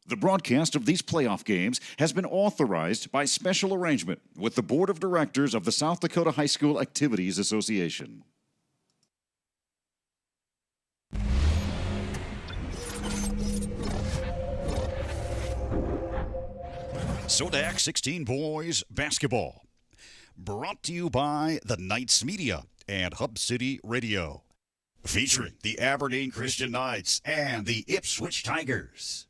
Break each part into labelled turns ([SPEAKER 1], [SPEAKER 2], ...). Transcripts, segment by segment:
[SPEAKER 1] The broadcast of these playoff games has been authorized by special arrangement with the Board of Directors of the South Dakota High School Activities Association. SoDak 16 Boys Basketball. Brought to you by the Knights Media and Hub City Radio. Featuring the Aberdeen Christian Knights and the Ipswich Tigers.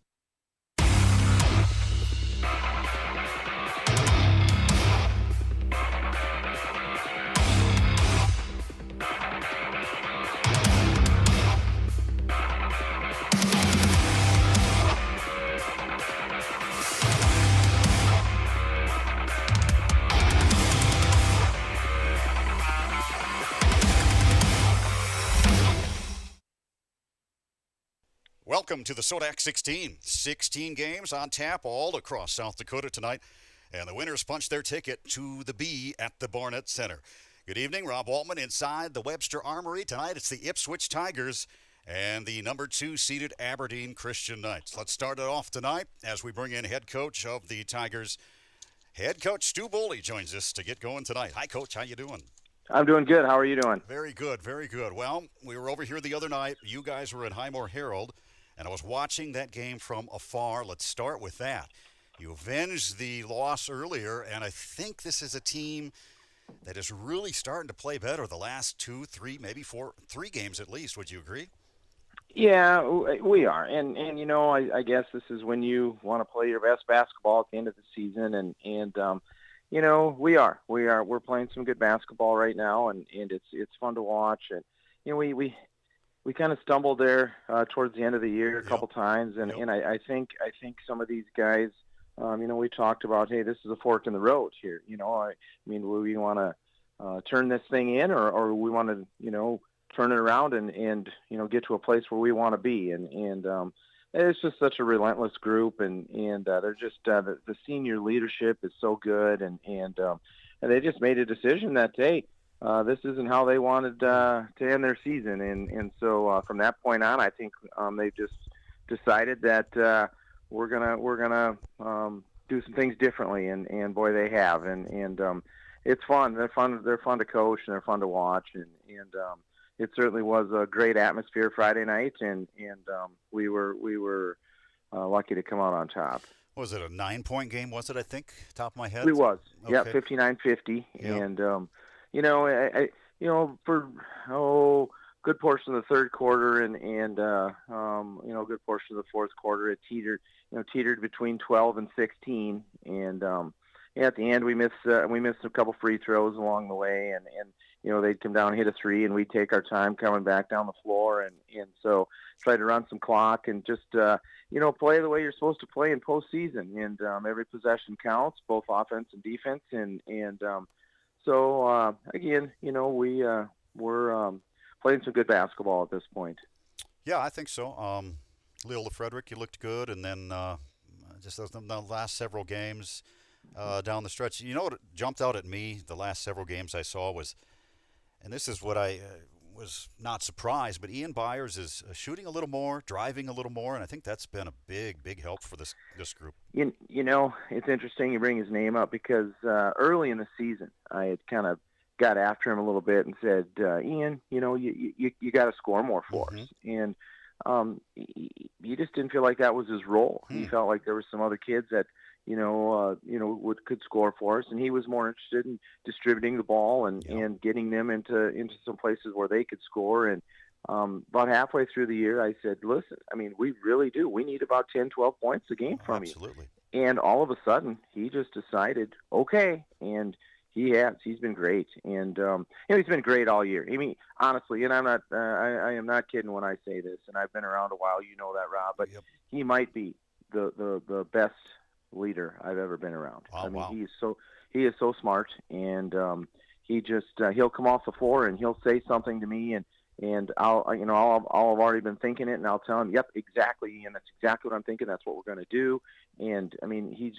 [SPEAKER 1] Welcome to the SoDak 16. 16 games on tap all across South Dakota tonight. And the winners punch their ticket to the B at the Barnett Center. Good evening, Rob Altman inside the Webster Armory. Tonight it's the Ipswich Tigers and the number 2 seeded Aberdeen Christian Knights. Let's start it off tonight as we bring in head coach of the Tigers. Head coach Stu Boley joins us to get going tonight. Hi, Coach. How you doing?
[SPEAKER 2] I'm doing good. How are you doing?
[SPEAKER 1] Very good, very good. Well, we were over here the other night. You guys were at Highmore Herald. And I was watching that game from afar. Let's start with that. You avenged the loss earlier, and I think this is a team that is really starting to play better the last 2, 3, maybe 4, 3 games at least. Would you agree?
[SPEAKER 2] Yeah, we are. And you know, I guess this is when you want to play your best basketball at the end of the season. And you know, we're playing some good basketball right now, and it's fun to watch. And, you know, we kind of stumbled there towards the end of the year a couple times, and I think some of these guys, you know, we talked about, hey, this is a fork in the road here. You know, I mean, we want to turn this thing in, or we want to, you know, turn it around and you know, get to a place where we want to be. And it's just such a relentless group, and they're just the senior leadership is so good, and they just made a decision that, hey, this isn't how they wanted to end their season, and so from that point on, I think they just decided that we're gonna do some things differently, and boy, they have, and it's fun. They're fun to coach, and they're fun to watch, and it certainly was a great atmosphere Friday night, and we were lucky to come out on top.
[SPEAKER 1] Was it a 9-point game? Was it? I think top of my head.
[SPEAKER 2] It was.
[SPEAKER 1] Okay.
[SPEAKER 2] Yeah, 59-50, and. You know, you know, for good portion of the third quarter and you know, good portion of the fourth quarter, it teetered between 12 and 16, and at the end we missed a couple free throws along the way, and you know, they'd come down and hit a three, and we'd take our time coming back down the floor, and so try to run some clock and just you know, play the way you're supposed to play in postseason, and every possession counts, both offense and defense, and so, again, you know, we're playing some good basketball at this point.
[SPEAKER 1] Yeah, I think so. Leo LeFrederick, you looked good, and then just the last several games down the stretch. You know what jumped out at me the last several games I saw was, and this is what I was not surprised, but Ian Byers is shooting a little more, driving a little more, and I think that's been a big help for this group.
[SPEAKER 2] You know, it's interesting you bring his name up because early in the season I had kind of got after him a little bit and said, Ian, you know, you got to score more for us, and he just didn't feel like that was his role. He felt like there were some other kids that could score for us, and he was more interested in distributing the ball and getting them into some places where they could score. And about halfway through the year, I said, listen, I mean, we really do. We need about 10, 12 points a game from you.
[SPEAKER 1] Absolutely.
[SPEAKER 2] And all of a sudden, he just decided, okay, and he has. He's been great, and you know, he's been great all year. I mean, honestly, and I am not kidding when I say this, and I've been around a while. You know that, Rob, but he might be the best leader I've ever been around.
[SPEAKER 1] Oh,
[SPEAKER 2] I mean,
[SPEAKER 1] wow.
[SPEAKER 2] he is so smart, and he just he'll come off the floor and he'll say something to me, and I'll have already been thinking it, and I'll tell him, yep, exactly, and that's exactly what I'm thinking. That's what we're going to do. And I mean, he's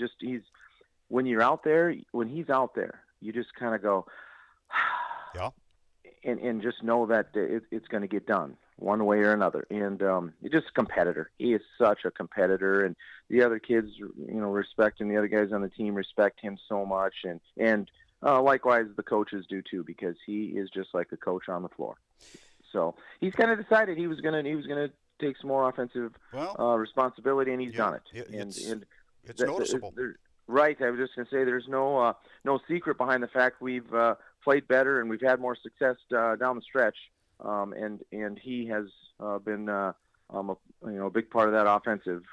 [SPEAKER 2] when he's out there, you just kind of go,
[SPEAKER 1] yeah.
[SPEAKER 2] and just know that it's going to get done one way or another. And he's just a competitor. He is such a competitor, and the other kids, respect him. The other guys on the team respect him so much, and likewise the coaches do too, because he is just like a coach on the floor. So he's kind of decided he was gonna take some more offensive responsibility, and he's done it.
[SPEAKER 1] It's noticeable.
[SPEAKER 2] Right. I was just going to say there's no secret behind the fact we've played better and we've had more success down the stretch. And he has been a big part of that offensive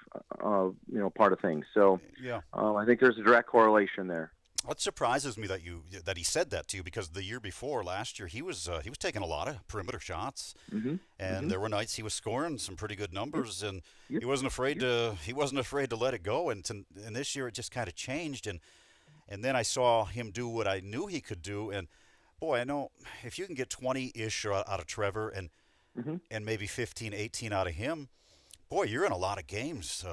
[SPEAKER 2] part of things. So I think there's a direct correlation there.
[SPEAKER 1] What surprises me that he said that to you, because the year before, last year, he was taking a lot of perimeter shots, and there were nights he was scoring some pretty good numbers, and he wasn't afraid to let it go. And this year it just kind of changed, and then I saw him do what I knew he could do. And boy, I know if you can get 20-ish out of Trevor and maybe 15, 18 out of him, boy, you're in a lot of games.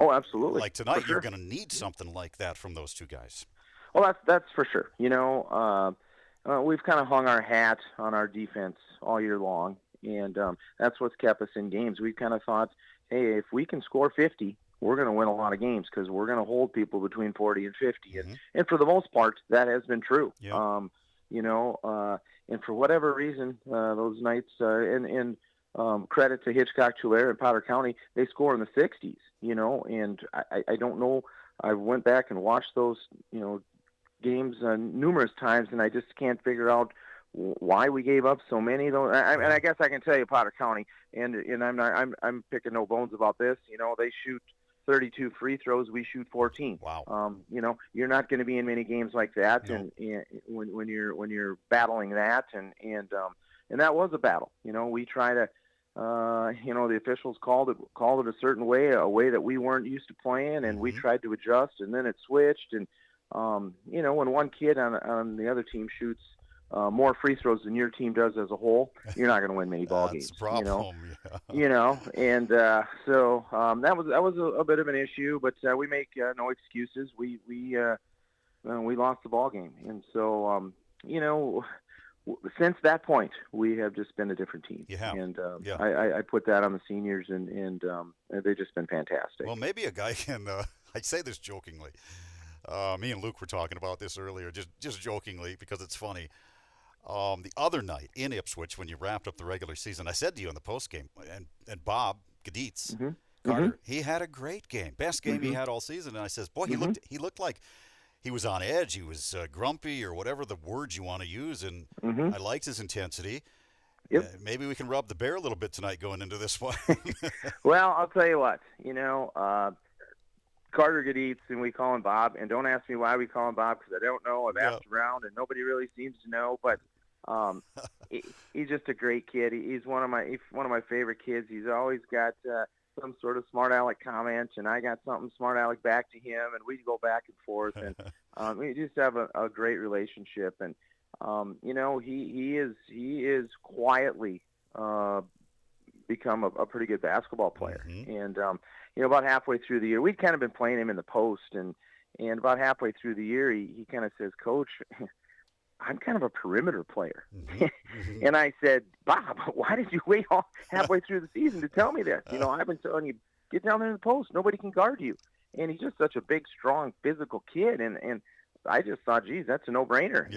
[SPEAKER 2] Absolutely.
[SPEAKER 1] Like tonight, you're going to need something like that from those two guys.
[SPEAKER 2] Well, that's for sure. We've kind of hung our hat on our defense all year long, and that's what's kept us in games. We've kind of thought, hey, if we can score 50, we're going to win a lot of games because we're going to hold people between 40 and 50. And for the most part, that has been true.
[SPEAKER 1] Yeah.
[SPEAKER 2] And for whatever reason, those nights, and credit to Hitchcock, Tulare, and Potter County, they score in the 60s, and I don't know. I went back and watched those, games numerous times, and I just can't figure out why we gave up so many. Though, and I guess I can tell you, Potter County, and I'm picking no bones about this. They shoot 32 free throws, we shoot 14.
[SPEAKER 1] Wow.
[SPEAKER 2] You're not going to be in many games like that,
[SPEAKER 1] No.
[SPEAKER 2] and when you're battling that, and that was a battle. We try to. The officials called it a certain way, a way that we weren't used to playing, and we tried to adjust, and then it switched. And when one kid on the other team shoots more free throws than your team does as a whole, you're not going to win many ball games.
[SPEAKER 1] That's a problem.
[SPEAKER 2] And so that was a bit of an issue, but we make no excuses. We lost the ball game, and so since that point, we have just been a different team. And I put that on the seniors, and they've just been fantastic.
[SPEAKER 1] Well, maybe a guy can. I say this jokingly. Me and Luke were talking about this earlier, just jokingly, because it's funny. The other night in Ipswich, when you wrapped up the regular season, I said to you in the postgame, and Bob Gaditz, Carter, he had a great game, best game he had all season. And I says, boy, he looked like he was on edge. He was grumpy, or whatever the words you want to use, and I liked his intensity. Maybe we can rub the bear a little bit tonight going into this one.
[SPEAKER 2] Well, I'll tell you what, Carter Gaditz, and we call him Bob, and don't ask me why we call him Bob, because I don't know. I've asked around, and nobody really seems to know, but he's just a great kid. He's one of my favorite kids. He's always got some sort of smart aleck comment, and I got something smart aleck back to him, and we go back and forth, and we just have a great relationship. And he is quietly become a pretty good basketball player. And about halfway through the year, we'd kind of been playing him in the post, and about halfway through the year, he kind of says, Coach, I'm kind of a perimeter player. And I said, Bob, why did you wait all halfway through the season to tell me this? I've been telling you, get down there in the post. Nobody can guard you. And he's just such a big, strong, physical kid. And I just thought, geez, that's a no-brainer.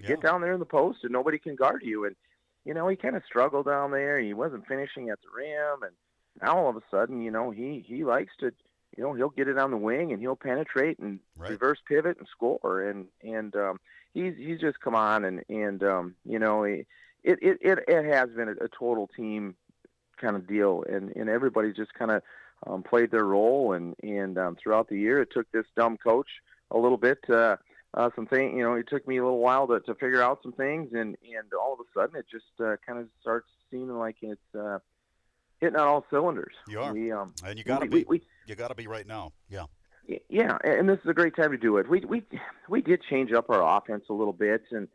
[SPEAKER 2] Get down there in the post and nobody can guard you. And, he kind of struggled down there. He wasn't finishing at the rim. And now all of a sudden, he likes to, he'll get it on the wing and he'll penetrate and reverse pivot and score. And he's just come on, and it has been a total team kind of deal, and everybody just kind of played their role, and throughout the year, it took this dumb coach a little bit something. It took me a little while to figure out some things, and all of a sudden, it just kind of starts seeming like it's hitting on all cylinders.
[SPEAKER 1] You are, and you got to be. You got to be right now. Yeah.
[SPEAKER 2] Yeah, and this is a great time to do it. We did change up our offense a little bit, and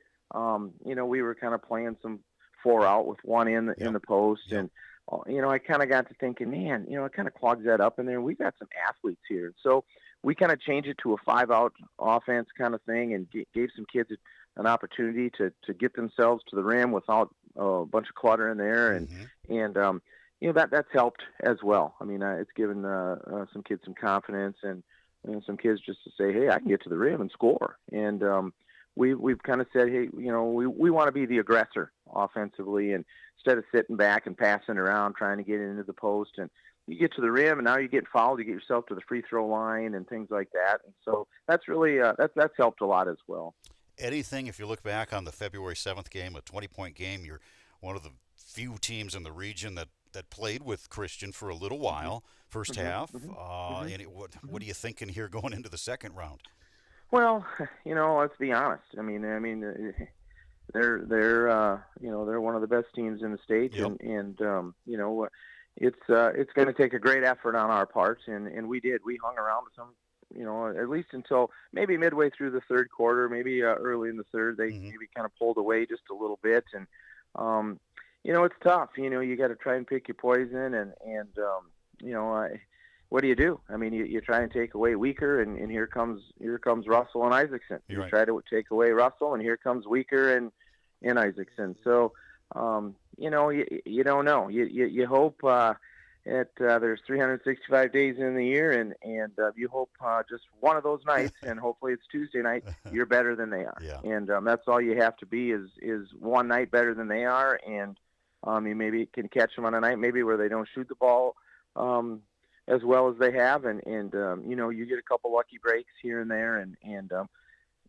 [SPEAKER 2] we were kind of playing some 4 out with one in the post, and I kind of got to thinking, man, it kind of clogs that up in there. We've got some athletes here, so we kind of changed it to a 5 out offense kind of thing, and gave some kids an opportunity to get themselves to the rim without a bunch of clutter in there, and that's helped as well. I mean, it's given some kids some confidence, and some kids just to say, hey, I can get to the rim and score. And we've kind of said, hey, we want to be the aggressor offensively, and instead of sitting back and passing around trying to get into the post, and you get to the rim and now you get fouled, you get yourself to the free throw line and things like that. And so that's really that's helped a lot as well.
[SPEAKER 1] Anything, if you look back on the February 7th game, a 20-point game, you're one of the few teams in the region that played with Christian for a little while, first half. What are you thinking here going into the second round?
[SPEAKER 2] Well, let's be honest. I mean, they're one of the best teams in the state,
[SPEAKER 1] yep.
[SPEAKER 2] and it's going to take a great effort on our part, and we did. We hung around with some, at least until maybe midway through the third quarter, maybe early in the third, they maybe kind of pulled away just a little bit, and it's tough. You got to try and pick your poison, and what do you do? I mean, you try and take away Weaker, and here comes Russell and Isaacson.
[SPEAKER 1] You're
[SPEAKER 2] right. Try to take away Russell, and here comes Weaker and Isaacson. So, you don't know. You hope there's 365 days in the year, and you hope just one of those nights, and hopefully it's Tuesday night, you're better than they are.
[SPEAKER 1] Yeah.
[SPEAKER 2] And that's all you have to be is one night better than they are, and you maybe can catch them on a night maybe where they don't shoot the ball as well as they have, and you get a couple lucky breaks here and there, and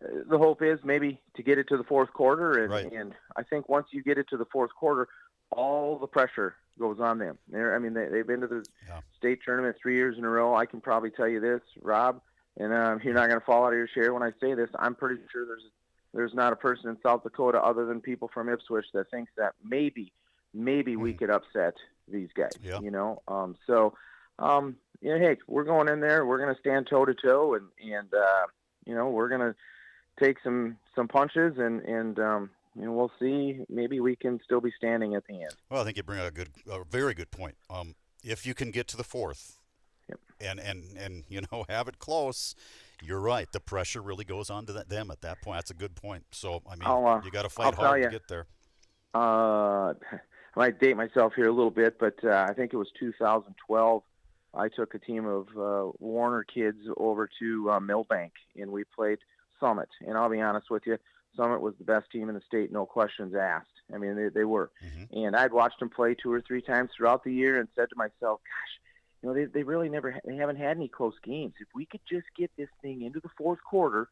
[SPEAKER 2] the hope is maybe to get it to the fourth quarter, and I think once you get it to the fourth quarter, all the pressure goes on them. They've been to the state tournament 3 years in a row. I can probably tell you this, Rob, and you're not going to fall out of your chair when I say this. I'm pretty sure there's not a person in South Dakota other than people from Ipswich that thinks that maybe we could upset these guys.
[SPEAKER 1] Yeah.
[SPEAKER 2] Hey, we're going in there. We're going to stand toe to toe, and we're going to take some punches, and we'll see. Maybe we can still be standing at the end.
[SPEAKER 1] Well, I think you bring a very good point. If you can get to the fourth,
[SPEAKER 2] yep.
[SPEAKER 1] and have it close, you're right. The pressure really goes on to them at that point. That's a good point. So I mean, you got to fight hard to get there.
[SPEAKER 2] I might date myself here a little bit, but I think it was 2012. I took a team of Warner kids over to Millbank, and we played Summit. And I'll be honest with you, Summit was the best team in the state, no questions asked. I mean, they were.
[SPEAKER 1] Mm-hmm.
[SPEAKER 2] And I'd watched them play 2 or 3 times throughout the year and said to myself, gosh, they really they haven't had any close games. If we could just get this thing into the fourth quarter,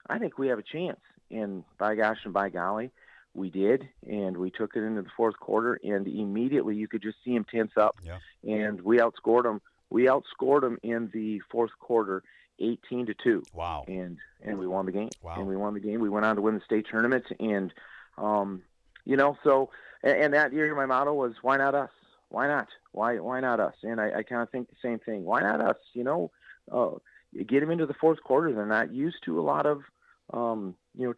[SPEAKER 2] I think we have a chance. And by gosh and by golly, we did, and we took it into the fourth quarter, and immediately you could just see them tense up.
[SPEAKER 1] Yeah.
[SPEAKER 2] And we outscored them. We outscored them in the fourth quarter, 18-2.
[SPEAKER 1] Wow!
[SPEAKER 2] And we won the game.
[SPEAKER 1] Wow!
[SPEAKER 2] And we won the game. We went on to win the state tournament, and so and that year my motto was, why not us? Why not? Why not us? And I kind of think the same thing. Why not us? You get them into the fourth quarter. They're not used to a lot of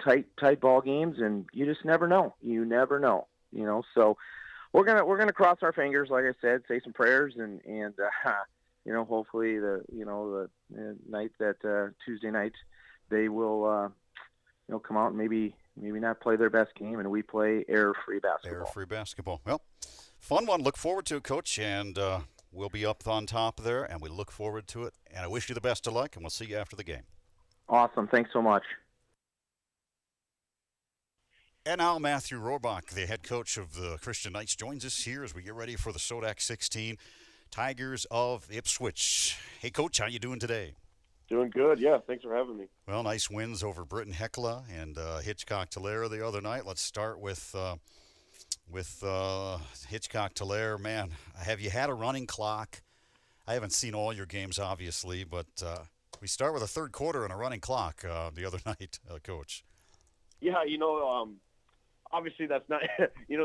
[SPEAKER 2] tight ball games, and you just never know. You never know. So we're gonna cross our fingers, like I said, say some prayers, and hopefully the night that Tuesday night they will come out and maybe not play their best game, and we play error-free basketball.
[SPEAKER 1] Error-free basketball. Well, fun one. Look forward to it, Coach, and we'll be up on top there, and we look forward to it. And I wish you the best of luck, and we'll see you after the game.
[SPEAKER 2] Awesome. Thanks so much.
[SPEAKER 1] And now Matthew Rohrbach, the head coach of the Christian Knights, joins us here as we get ready for the SoDak 16 Tigers of Ipswich. Hey, Coach, how you doing today?
[SPEAKER 3] Doing good, yeah. Thanks for having me.
[SPEAKER 1] Well, nice wins over Britton Hecla and Hitchcock-Tulare the other night. Let's start with Hitchcock-Tulare. Man, have you had a running clock? I haven't seen all your games, obviously, but we start with a third quarter and a running clock the other night, Coach.
[SPEAKER 3] Yeah, obviously that's not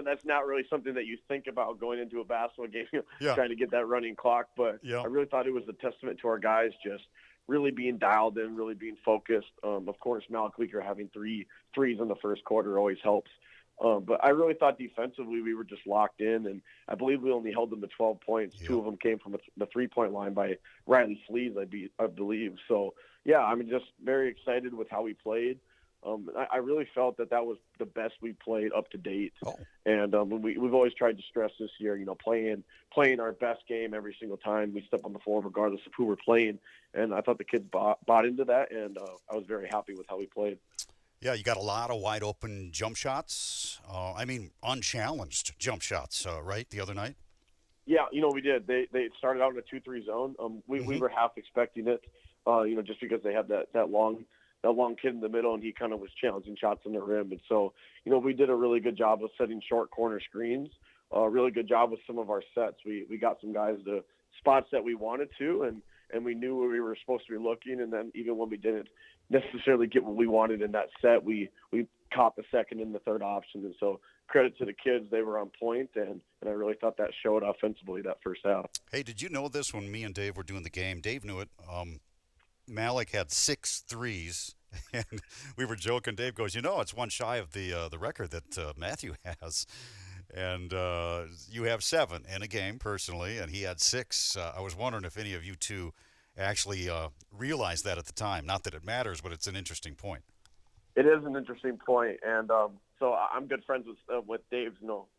[SPEAKER 3] that's not really something that you think about going into a basketball game, trying to get that running clock. But I really thought it was a testament to our guys just really being dialed in, really being focused. Of course, Malik Weaker having 3 threes in the first quarter always helps. But I really thought defensively we were just locked in, and I believe we only held them to 12 points. Yeah. 2 of them came from the three-point line by Riley Sleeves, I believe. So, yeah, I'm just very excited with how we played. I really felt that was the best we played up to date.
[SPEAKER 1] Oh.
[SPEAKER 3] And we've always tried to stress this year, playing our best game every single time we step on the floor, regardless of who we're playing. And I thought the kids bought into that, and I was very happy with how we played.
[SPEAKER 1] Yeah, you got a lot of wide open jump shots. Unchallenged jump shots, right, the other night?
[SPEAKER 3] Yeah, we did. They started out in a 2-3 zone. We were half expecting it, just because they had that long kid in the middle, and he kind of was challenging shots in the rim. And so, we did a really good job of setting short corner screens, really good job with some of our sets. We got some guys to spots that we wanted to, and we knew where we were supposed to be looking. And then even when we didn't necessarily get what we wanted in that set, we caught the second and the third option. And so credit to the kids, they were on point, and I really thought that showed offensively that first half.
[SPEAKER 1] Hey, did you know this when me and Dave were doing the game? Dave knew it. Malik had 6 threes, and we were joking. Dave goes, it's one shy of the record that Matthew has, and you have 7 in a game personally, and he had 6. I was wondering if any of you two actually realized that at the time. Not that it matters, but it's an interesting point.
[SPEAKER 3] It is an interesting point, and so I'm good friends with Dave's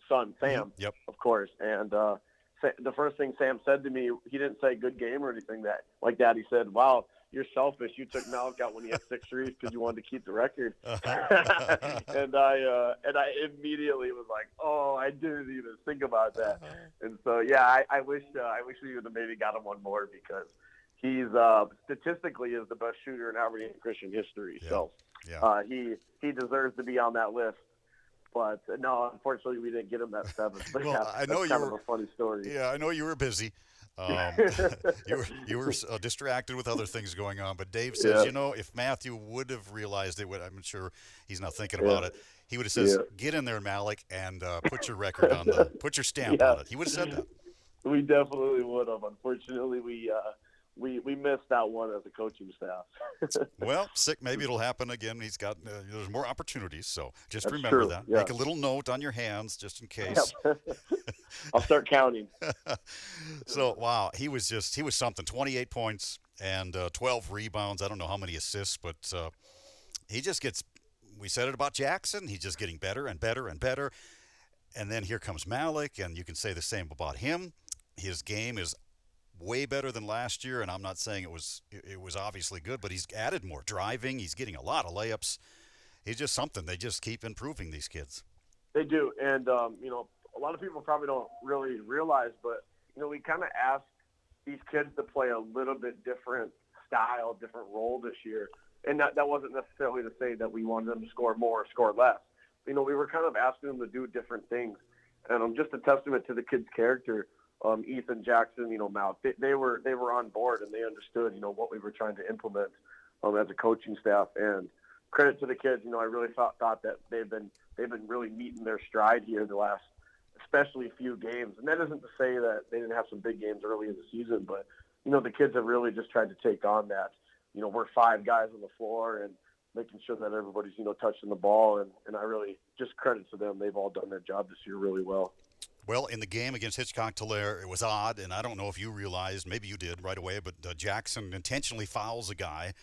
[SPEAKER 3] son, Sam,
[SPEAKER 1] Yep.
[SPEAKER 3] Of course, and the first thing Sam said to me, he didn't say good game or anything like that. He said, "Wow, you're selfish. You took Malik out when he had 6 threes because you wanted to keep the record." And I immediately was like, "Oh, I didn't even think about that." And so I wish we would have maybe got him one more, because he's statistically is the best shooter in Aberdeen Christian history.
[SPEAKER 1] Yeah.
[SPEAKER 3] So he deserves to be on that list. But no, unfortunately, we didn't get him that 7th. But
[SPEAKER 1] well, I know
[SPEAKER 3] that's kind of a funny story.
[SPEAKER 1] Yeah, I know you were busy. You were distracted with other things going on. But Dave says, if Matthew would have realized it, I'm sure he's not thinking about it. He would have said, "Get in there, Malik, and put your record put your stamp on it." He would have said that.
[SPEAKER 3] We definitely would have. Unfortunately, we missed that one as a coaching staff.
[SPEAKER 1] Well, maybe it'll happen again. He's got there's more opportunities, so just
[SPEAKER 3] That's
[SPEAKER 1] remember
[SPEAKER 3] true.
[SPEAKER 1] that.
[SPEAKER 3] Yeah.
[SPEAKER 1] Make a little note on your hands just in case.
[SPEAKER 3] Yep. I'll start counting.
[SPEAKER 1] So wow, he was something. 28 points and 12 rebounds. I don't know how many assists, but he just gets. We said it about Jackson. He's just getting better and better and better. And then here comes Malik, and you can say the same about him. His game is way better than last year, and I'm not saying it was obviously good, but he's added more driving. He's getting a lot of layups. He's just something. They just keep improving, these kids.
[SPEAKER 3] They do, and a lot of people probably don't really realize, but we kind of asked these kids to play a little bit different style, different role this year, and that wasn't necessarily to say that we wanted them to score more or score less. We were kind of asking them to do different things, and just a testament to the kids' character. Ethan, Jackson, Mount, they were on board, and they understood, what we were trying to implement as a coaching staff. And credit to the kids. I really thought that they've been really meeting their stride here the last, especially few games. And that isn't to say that they didn't have some big games early in the season, but the kids have really just tried to take on that. We're 5 guys on the floor and making sure that everybody's touching the ball, and I really just credit to them. They've all done their job this year really well.
[SPEAKER 1] Well, in the game against Hitchcock-Tulare, it was odd, and I don't know if you realized, maybe you did right away, but Jackson intentionally fouls a guy,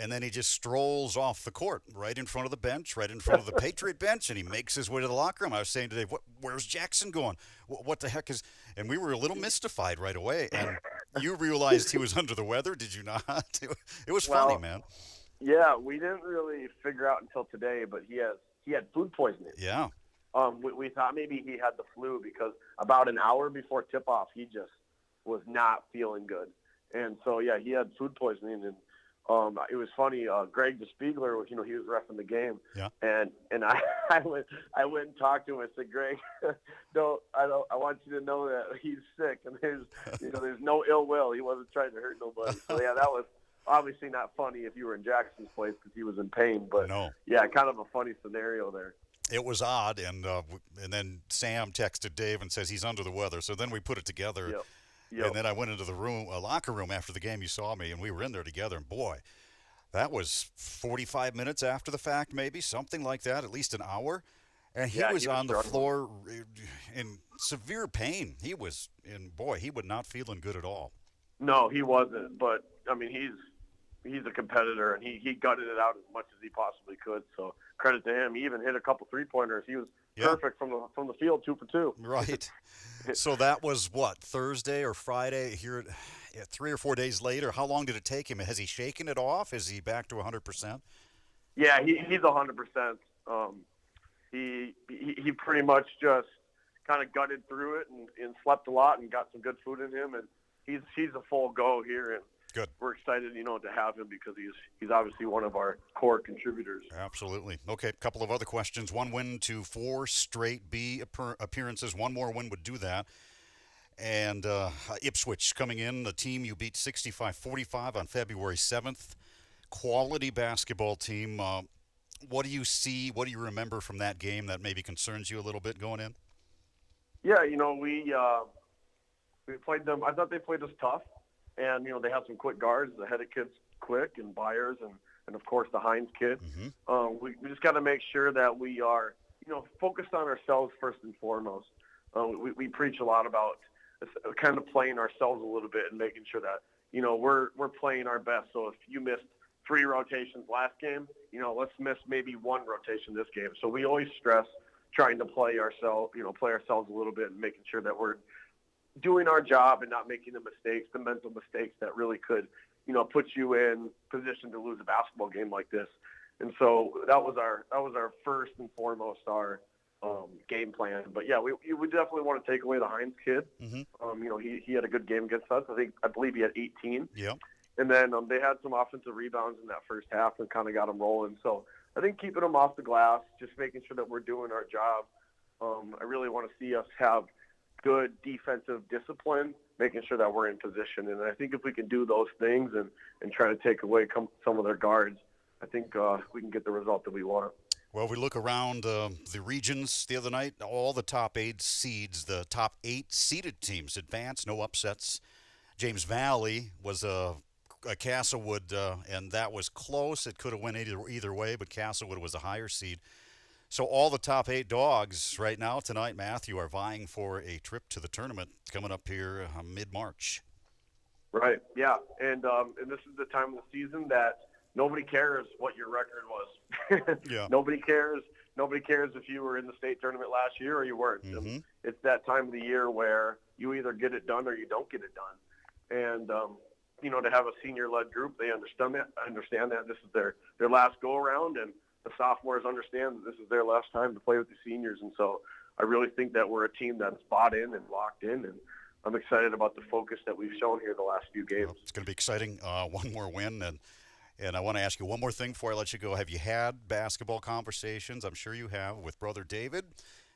[SPEAKER 1] and then he just strolls off the court right in front of the bench, right in front of the Patriot bench, and he makes his way to the locker room. I was saying to Dave, where's Jackson going? What the heck is – and we were a little mystified right away, and you realized he was under the weather, did you not? It was funny, man.
[SPEAKER 3] Yeah, we didn't really figure out until today, but he had food poisoning.
[SPEAKER 1] Yeah.
[SPEAKER 3] We thought maybe he had the flu, because about an hour before tip-off, he just was not feeling good. And so, he had food poisoning. And it was funny. Greg DeSpiegler, he was reffing the game.
[SPEAKER 1] Yeah.
[SPEAKER 3] And I went and talked to him. I said, "Greg, I want you to know that he's sick, and there's no ill will. He wasn't trying to hurt nobody." So, that was obviously not funny if you were in Jackson's place, because he was in pain. But,
[SPEAKER 1] no.
[SPEAKER 3] Kind of a funny scenario there.
[SPEAKER 1] It was odd, and then Sam texted Dave and says he's under the weather. So then we put it together,
[SPEAKER 3] Yep.
[SPEAKER 1] And then I went into the locker room after the game. You saw me, and we were in there together. And boy, that was 45 minutes after the fact, maybe something like that, at least an hour. And he was on the floor in severe pain. He would not feeling good at all.
[SPEAKER 3] No, he wasn't. But I mean, he's a competitor, and he gutted it out as much as he possibly could. So credit to him. He even hit a couple 3-pointers. He was perfect from the field, 2 for 2.
[SPEAKER 1] Right. So that was what, Thursday or Friday? Here, 3 or 4 days later. How long did it take him? Has he shaken it off? Is he back to 100%?
[SPEAKER 3] Yeah, he's 100%. He pretty much just kind of gutted through it and slept a lot and got some good food in him, and he's a full go here, and
[SPEAKER 1] good.
[SPEAKER 3] We're excited, to have him because he's obviously one of our core contributors.
[SPEAKER 1] Absolutely. Okay, a couple of other questions. 1 win to 4 straight B appearances. 1 more win would do that. And Ipswich coming in, the team you beat 65-45 on February 7th. Quality basketball team. What do you see? What do you remember from that game that maybe concerns you a little bit going in?
[SPEAKER 3] Yeah, we played them. I thought they played us tough, and they have some quick guards. The Hedda kid's quick, and Byers, and of course the Hines kid.
[SPEAKER 1] Mm-hmm.
[SPEAKER 3] We just got to make sure that we are focused on ourselves first and foremost. We preach a lot about kind of playing ourselves a little bit and making sure that we're playing our best. So if you missed 3 rotations last game, let's miss maybe 1 rotation this game. So we always stress trying to play ourselves a little bit and making sure that we're doing our job and not making the mental mistakes that really could, put you in position to lose a basketball game like this. And so that was our first and foremost our game plan. But yeah, we definitely want to take away the Hines kid.
[SPEAKER 1] Mm-hmm.
[SPEAKER 3] He had a good game against us. I believe he had 18.
[SPEAKER 1] Yeah.
[SPEAKER 3] And then they had some offensive rebounds in that first half and kind of got them rolling. So I think keeping them off the glass, just making sure that we're doing our job. I really want to see us have good defensive discipline, making sure that we're in position. And I think if we can do those things and try to take away some of their guards, I think we can get the result that we want.
[SPEAKER 1] Well, we look around the regions the other night, all the top 8 seeds, the top 8 seeded teams advanced, no upsets. James Valley was a Castlewood, and that was close. It could have went either way, but Castlewood was a higher seed. So all the top 8 dogs right now tonight, Matthew, are vying for a trip to the tournament coming up here mid-March.
[SPEAKER 3] Right, yeah. And this is the time of the season that nobody cares what your record was.
[SPEAKER 1] Yeah.
[SPEAKER 3] Nobody cares if you were in the state tournament last year or you weren't.
[SPEAKER 1] Mm-hmm.
[SPEAKER 3] It's that time of the year where you either get it done or you don't get it done. And, to have a senior-led group, they understand that this is their last go-around, and the sophomores understand that this is their last time to play with the seniors. And so I really think that we're a team that's bought in and locked in, and I'm excited about the focus that we've shown here the last few games.
[SPEAKER 1] Well, it's going to be exciting. 1 more win, and I want to ask you one more thing before I let you go. Have you had basketball conversations? I'm sure you have with Brother David,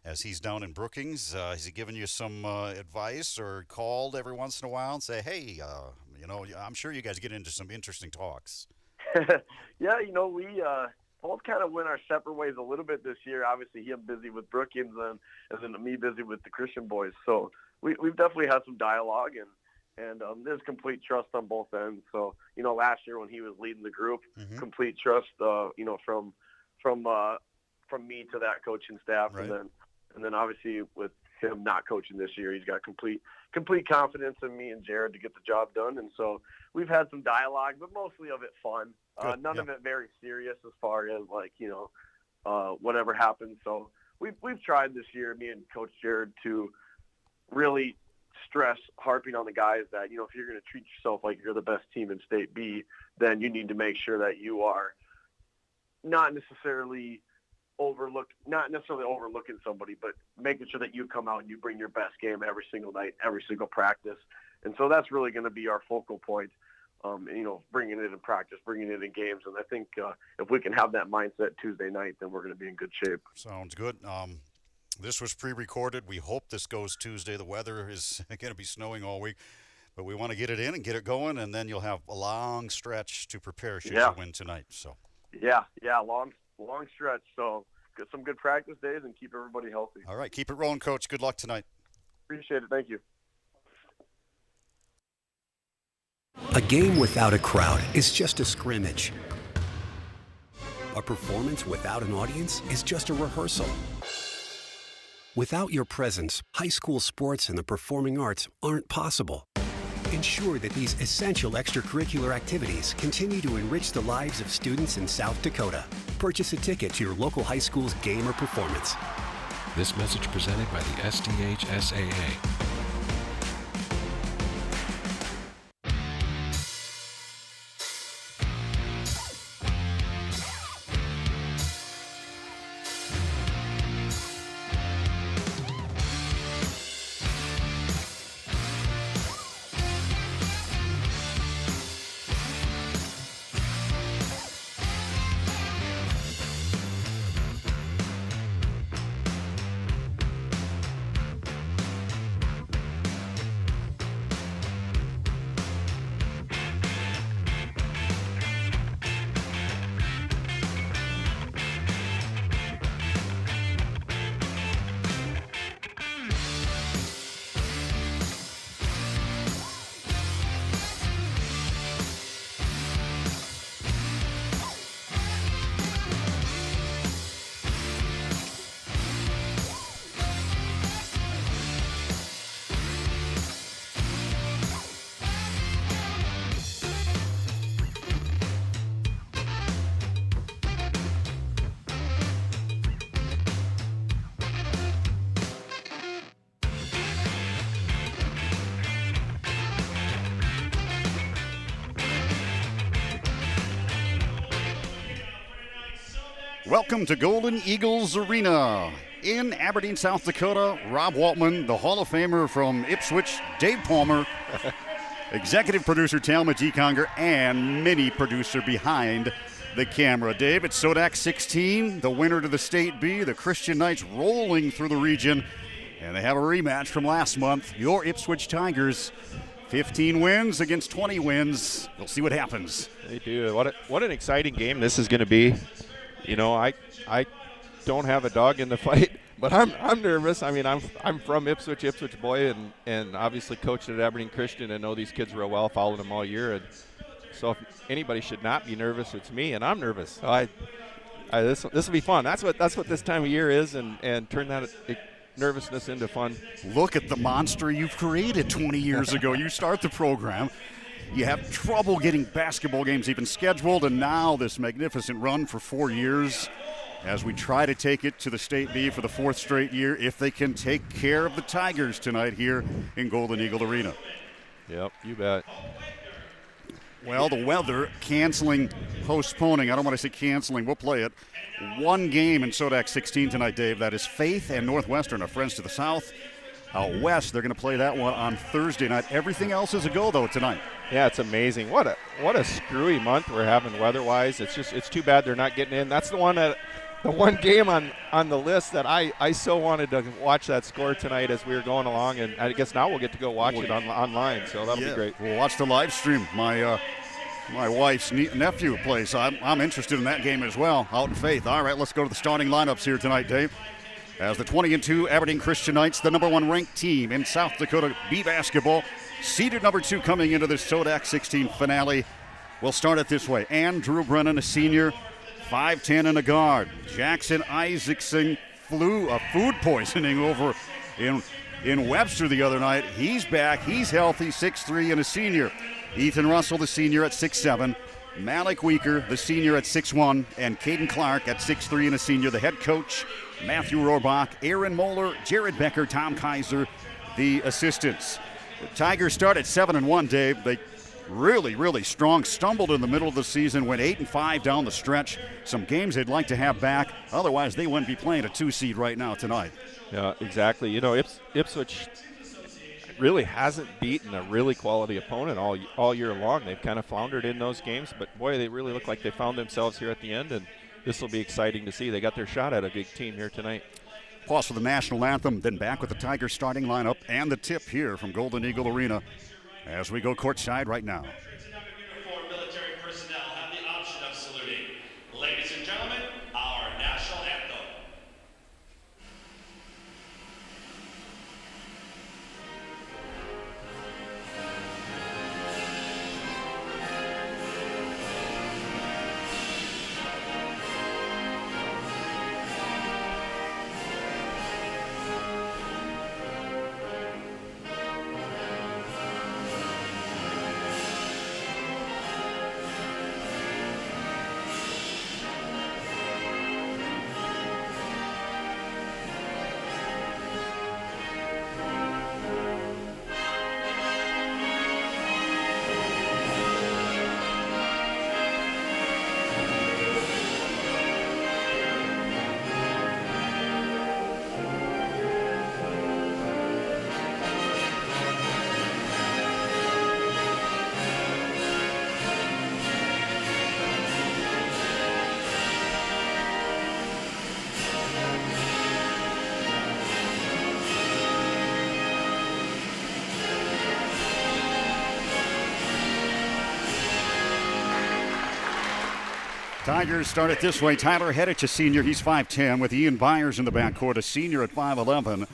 [SPEAKER 1] as he's down in Brookings. Has he given you some advice or called every once in a while and say, hey, I'm sure you guys get into some interesting talks.
[SPEAKER 3] Yeah, we both kind of went our separate ways a little bit this year. Obviously, him busy with Brookings and then me busy with the Christian boys. So we've definitely had some dialogue, and there's complete trust on both ends. So, last year when he was leading the group,
[SPEAKER 1] mm-hmm.
[SPEAKER 3] complete trust, from me to that coaching staff.
[SPEAKER 1] Right.
[SPEAKER 3] And then obviously with him not coaching this year, he's got complete confidence in me and Jared to get the job done. And so we've had some dialogue, but mostly of it fun. None of it very serious as far as whatever happens. So we've tried this year, me and Coach Jared, to really stress harping on the guys that, if you're going to treat yourself like you're the best team in State B, then you need to make sure that you are not necessarily overlooking somebody, but making sure that you come out and you bring your best game every single night, every single practice. And so that's really going to be our focal point, bringing it in practice, bringing it in games. And I think if we can have that mindset Tuesday night, then we're going to be in good shape.
[SPEAKER 1] Sounds good. This was pre-recorded. We hope this goes Tuesday. The weather is going to be snowing all week, but we want to get it in and get it going, and then you'll have a long stretch to prepare should you win tonight. So.
[SPEAKER 3] Yeah, long stretch. So get some good practice days and keep everybody healthy.
[SPEAKER 1] All right, keep it rolling, Coach. Good luck tonight.
[SPEAKER 3] Appreciate it. Thank you.
[SPEAKER 4] A game without a crowd is just a scrimmage. A performance without an audience is just a rehearsal. Without your presence, high school sports and the performing arts aren't possible. ensure that these essential extracurricular activities continue to enrich the lives of students in South Dakota. Purchase a ticket to your local high school's game or performance.
[SPEAKER 5] This message presented by the SDHSAA.
[SPEAKER 1] Welcome to Golden Eagles Arena in Aberdeen, South Dakota. Rob Waltman, the Hall of Famer from Ipswich, Dave Palmer, executive producer Talma G. Conger, and mini producer behind the camera. Dave, it's SoDak 16, the winner to the State B, the Christian Knights rolling through the region, and they have a rematch from last month. Your Ipswich Tigers, 15 wins against 20 wins. We'll see what happens.
[SPEAKER 6] They do. What an exciting game this is going to be. You know, I don't have a dog in the fight, but I'm nervous. I mean, I'm from Ipswich boy, and obviously coached at Aberdeen Christian and know these kids real well, followed them all year. And so if anybody should not be nervous, it's me, and I'm nervous. So this will be fun. That's what this time of year is, and turn that nervousness into fun.
[SPEAKER 1] Look at the monster you've created 20 years ago. You start the program. You have trouble getting basketball games even scheduled, and now this magnificent run for 4 years as we try to take it to the State B for the 4th straight year, if they can take care of the Tigers tonight here in Golden Eagle Arena.
[SPEAKER 6] Yep, you bet.
[SPEAKER 1] Well, the weather postponing. I don't want to say canceling. We'll play it. One game in SoDak 16 tonight, Dave. That is Faith and Northwestern, our friends to the south. Out west, they're going to play that one on Thursday night. Everything else is a go, though, tonight.
[SPEAKER 6] Yeah, it's amazing. What a screwy month we're having weather-wise. It's too bad they're not getting in. That's the one game on the list that I so wanted to watch that score tonight as we were going along, and I guess now we'll get to go watch it online. So that'll be great.
[SPEAKER 1] We'll watch the live stream. My wife's nephew plays. I'm interested in that game as well. Out in Faith. All right, let's go to the starting lineups here tonight, Dave. As the 20-2 Aberdeen Christian Knights, the number 1 ranked team in South Dakota B basketball, seeded number 2 coming into this SoDak 16 finale. We'll start it this way. Andrew Brennan, a senior, 5'10" and a guard. Jackson Isaacson flew a food poisoning over in Webster the other night. He's back. He's healthy, 6'3" and a senior. Ethan Russell, the senior, at 6'7". Malik Weaker, the senior, at 6'1", and Caden Clark at 6'3" and a senior. The head coach, Matthew Rohrbach, Aaron Moeller, Jared Becker, Tom Kaiser, the assistants. The Tigers start at 7-1, Dave. They really strong. Stumbled in the middle of the season, went 8-5 down the stretch. Some games they'd like to have back. Otherwise, they wouldn't be playing a 2 seed right now tonight.
[SPEAKER 6] Yeah, exactly. You know, Ipswich really hasn't beaten a really quality opponent all year long. They've kind of floundered in those games, but boy, they really look like they found themselves here at the end, and this will be exciting to see. They got their shot at a big team here tonight.
[SPEAKER 1] Pause for the national anthem, then back with the Tigers starting lineup and the tip here from Golden Eagle Arena as we go courtside right now.
[SPEAKER 7] Military personnel have the option of saluting. Ladies and gentlemen, our national anthem.
[SPEAKER 1] Tigers start it this way. Tyler Hedich, a senior. He's 5'10", with Ian Byers in the backcourt, a senior at 5'11".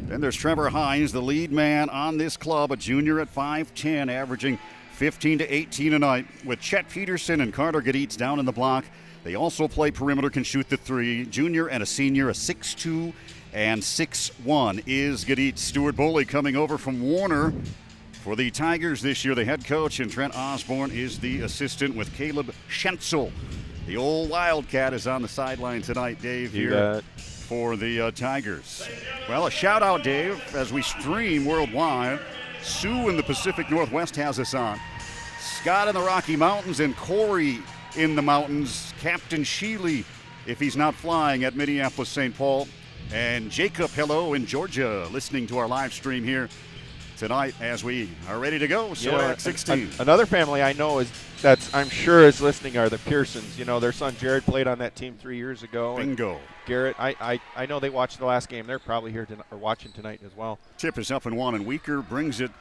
[SPEAKER 1] Then there's Trevor Hines, the lead man on this club, a junior at 5'10", averaging 15 to 18 a night, with Chet Peterson and Carter Gaditz down in the block. They also play perimeter, can shoot the three. Junior and a senior, a 6'2" and 6'1" is Gaditz. Stuart Boley coming over from Warner for the Tigers this year. The head coach, and Trent Osborne is the assistant, with Caleb Schenzel. The old Wildcat is on the sideline tonight, Dave, here for the Tigers. Well, a shout out, Dave, as we stream worldwide. Sue in the Pacific Northwest has us on. Scott in the Rocky Mountains, and Corey in the mountains. Captain Sheely, if he's not flying, at Minneapolis, St. Paul. And Jacob, hello, in Georgia, listening to our live stream here tonight as we are ready to go. SoDak 16.
[SPEAKER 6] Another family I know that's I'm sure is listening are the Pearsons. You know, their son Jared played on that team 3 years ago.
[SPEAKER 1] Bingo.
[SPEAKER 6] And Garrett, I know they watched the last game. They're probably here or watching tonight as well.
[SPEAKER 1] Tip is up and one, and Weaker brings it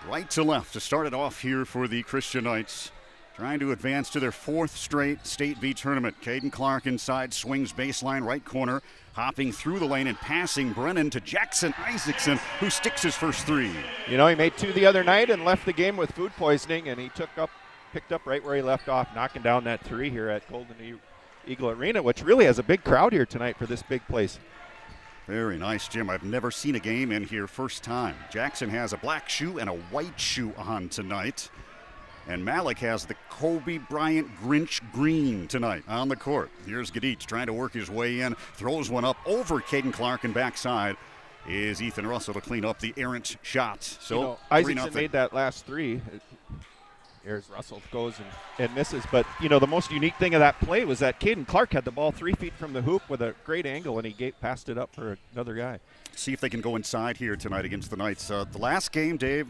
[SPEAKER 1] right to left to start it off here for the Christian Knights, trying to advance to their fourth straight State B tournament. Caden Clark inside, swings baseline right corner, hopping through the lane and passing Brennan to Jackson Isaacson, who sticks his first three.
[SPEAKER 6] You know, he made two the other night and left the game with food poisoning, and he picked up right where he left off, knocking down that three here at Golden Eagle Arena, which really has a big crowd here tonight for this big place.
[SPEAKER 1] Very nice, Jim. I've never seen a game in here first time. Jackson has a black shoe and a white shoe on tonight. And Malik has the Kobe Bryant Grinch green tonight on the court. Here's Gaditz trying to work his way in, throws one up over Caden Clark, and backside is Ethan Russell to clean up the errant shot. So
[SPEAKER 6] you know, Isaacson made that last three. Here's Russell, goes and misses. But, you know, the most unique thing of that play was that Caden Clark had the ball 3 feet from the hoop with a great angle, and he passed it up for another guy.
[SPEAKER 1] See if they can go inside here tonight against the Knights. The last game, Dave,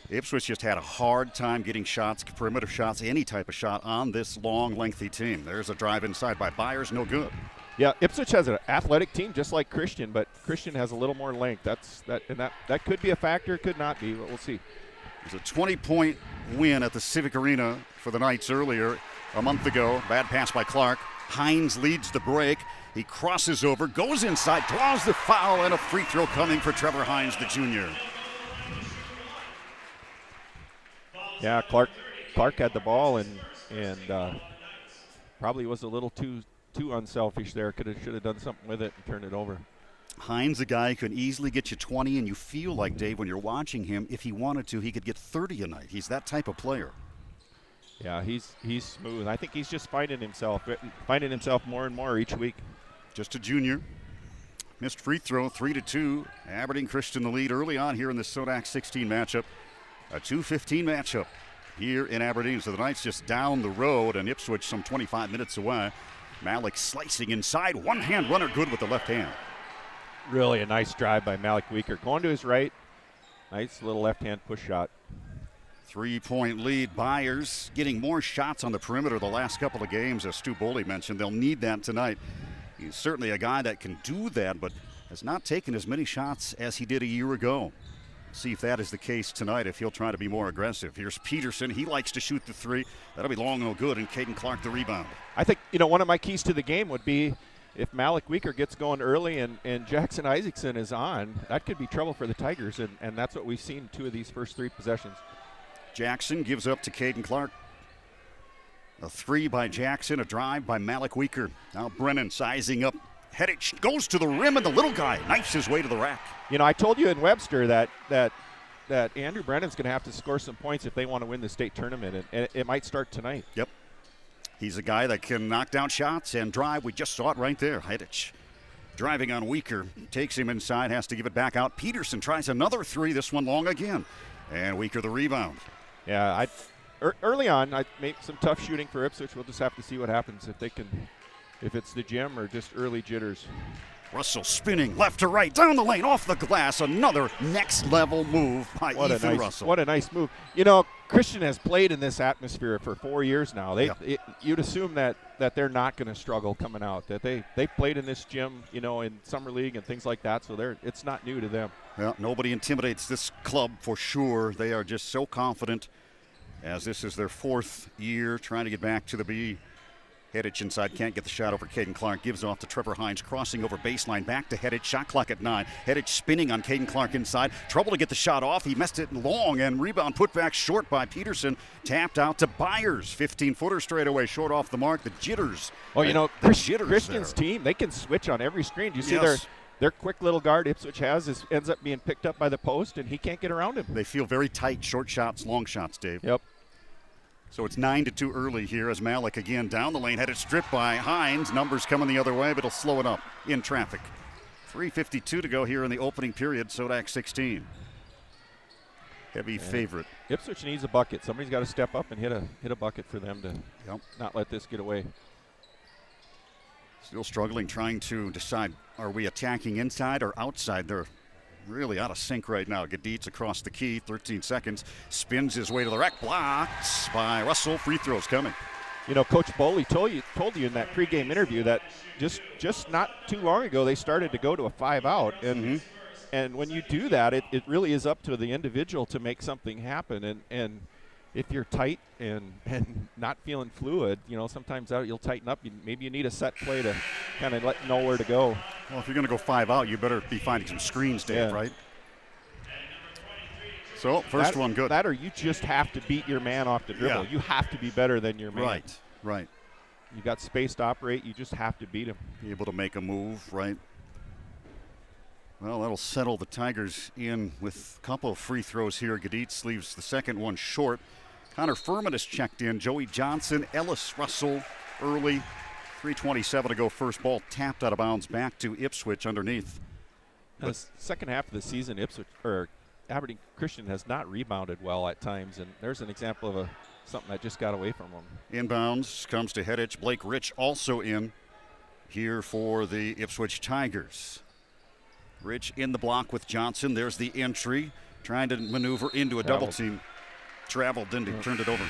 [SPEAKER 1] Ipswich just had a hard time getting shots, perimeter shots, any type of shot on this long, lengthy team. There's a drive inside by Byers, no good.
[SPEAKER 6] Yeah, Ipswich has an athletic team just like Christian, but Christian has a little more length. That could be a factor, could not be, but we'll see.
[SPEAKER 1] It was a 20-point win at the Civic Arena for the Knights earlier, a month ago. Bad pass by Clark. Hines leads the break. He crosses over, goes inside, draws the foul, and a free throw coming for Trevor Hines, the junior.
[SPEAKER 6] Yeah, Clark had the ball and probably was a little too unselfish there. Should have done something with it and turned it over.
[SPEAKER 1] Hines, a guy who can easily get you 20, and you feel like, Dave, when you're watching him, if he wanted to, he could get 30 a night. He's that type of player.
[SPEAKER 6] Yeah, he's smooth. I think he's just finding himself more and more each week.
[SPEAKER 1] Just a junior. Missed free throw, 3-2. Aberdeen Christian the lead early on here in the SoDak 16 matchup. A 2:15 matchup here in Aberdeen. So the Knights just down the road, and Ipswich some 25 minutes away. Malik slicing inside. One-hand runner good with the left hand.
[SPEAKER 6] Really a nice drive by Malik Weaker. Going to his right. Nice little left-hand push shot.
[SPEAKER 1] 3-point lead. Byers getting more shots on the perimeter the last couple of games, as Stu Boley mentioned. They'll need that tonight. He's certainly a guy that can do that, but has not taken as many shots as he did a year ago. See if that is the case tonight, if he'll try to be more aggressive. Here's Peterson. He likes to shoot the three. That'll be long, no good, and Caden Clark the rebound.
[SPEAKER 6] I think, you know, one of my keys to the game would be if Malik Weaker gets going early and Jackson Isaacson is on, that could be trouble for the Tigers, and that's what we've seen two of these first three possessions.
[SPEAKER 1] Jackson gives up to Caden Clark. A three by Jackson, a drive by Malik Weaker. Now Brennan sizing up. Hedich goes to the rim, and the little guy knifes his way to the rack.
[SPEAKER 6] You know, I told you in Webster that Andrew Brennan's going to have to score some points if they want to win the state tournament, and it might start tonight.
[SPEAKER 1] Yep. He's a guy that can knock down shots and drive. We just saw it right there. Hedich driving on Weaker. Takes him inside, has to give it back out. Peterson tries another three, this one long again. And Weaker the rebound.
[SPEAKER 6] Yeah, early on, I made some tough shooting for Ipswich. We'll just have to see what happens if it's the gym or just early jitters.
[SPEAKER 1] Russell spinning left to right, down the lane, off the glass. Another next-level move by Ethan Russell.
[SPEAKER 6] What a nice move. You know, Christian has played in this atmosphere for 4 years now. You'd assume that they're not going to struggle coming out, that they played in this gym, you know, in summer league and things like that, so it's not new to them.
[SPEAKER 1] Well, nobody intimidates this club for sure. They are just so confident, as this is their fourth year trying to get back to the B. Hedich inside, can't get the shot over Caden Clark. Gives off to Trevor Hines, crossing over baseline, back to Hedich. Shot clock at 9. Hedich spinning on Caden Clark inside. Trouble to get the shot off. He missed it long, and rebound put back short by Peterson. Tapped out to Byers. 15-footer straight away, short off the mark. The jitters.
[SPEAKER 6] Oh, you know,
[SPEAKER 1] Jitters
[SPEAKER 6] Christian's
[SPEAKER 1] there.
[SPEAKER 6] team, they can switch on every screen. Do you see
[SPEAKER 1] Yes.
[SPEAKER 6] their quick little guard Ipswich ends up being picked up by the post, and he can't get around him.
[SPEAKER 1] They feel very tight, short shots, long shots, Dave.
[SPEAKER 6] Yep.
[SPEAKER 1] So it's 9-2 early here as Malik again down the lane, had it stripped by Hines. Numbers coming the other way, but it'll slow it up in traffic. 3:52 to go here in the opening period. SoDak 16. Heavy favorite.
[SPEAKER 6] Ipswich needs a bucket. Somebody's got to step up and hit a bucket for them to not let this get away.
[SPEAKER 1] Still struggling, trying to decide, are we attacking inside or outside? They're really out of sync right now. Gaditz across the key, 13 seconds, spins his way to the rack, blocked by Russell. Free throws coming.
[SPEAKER 6] You know, Coach Boley told you in that pregame interview that just not too long ago they started to go to a 5-out, and when you do that, it really is up to the individual to make something happen. And if you're tight and not feeling fluid, you know, sometimes you'll tighten up. Maybe you need a set play to kind of know where to go.
[SPEAKER 1] Well, if you're going to go 5-out, you better be finding some screens, Dave, right? So, first one good.
[SPEAKER 6] That or you just have to beat your man off the dribble.
[SPEAKER 1] Yeah.
[SPEAKER 6] You have to be better than your man.
[SPEAKER 1] Right.
[SPEAKER 6] You got space to operate. You just have to beat him.
[SPEAKER 1] Be able to make a move, right? Well, that'll settle the Tigers in with a couple of free throws here. Gaditz leaves the second one short. Connor Furman has checked in. Joey Johnson, Ellis Russell early. 3:27 to go. First ball tapped out of bounds back to Ipswich underneath.
[SPEAKER 6] The second half of the season, Aberdeen Christian has not rebounded well at times, and there's an example of something that just got away from them.
[SPEAKER 1] Inbounds comes to Hedich. Blake Rich also in here for the Ipswich Tigers. Rich in the block with Johnson. There's the entry. Trying to maneuver into a double team. Traveled, didn't he? Turned it over.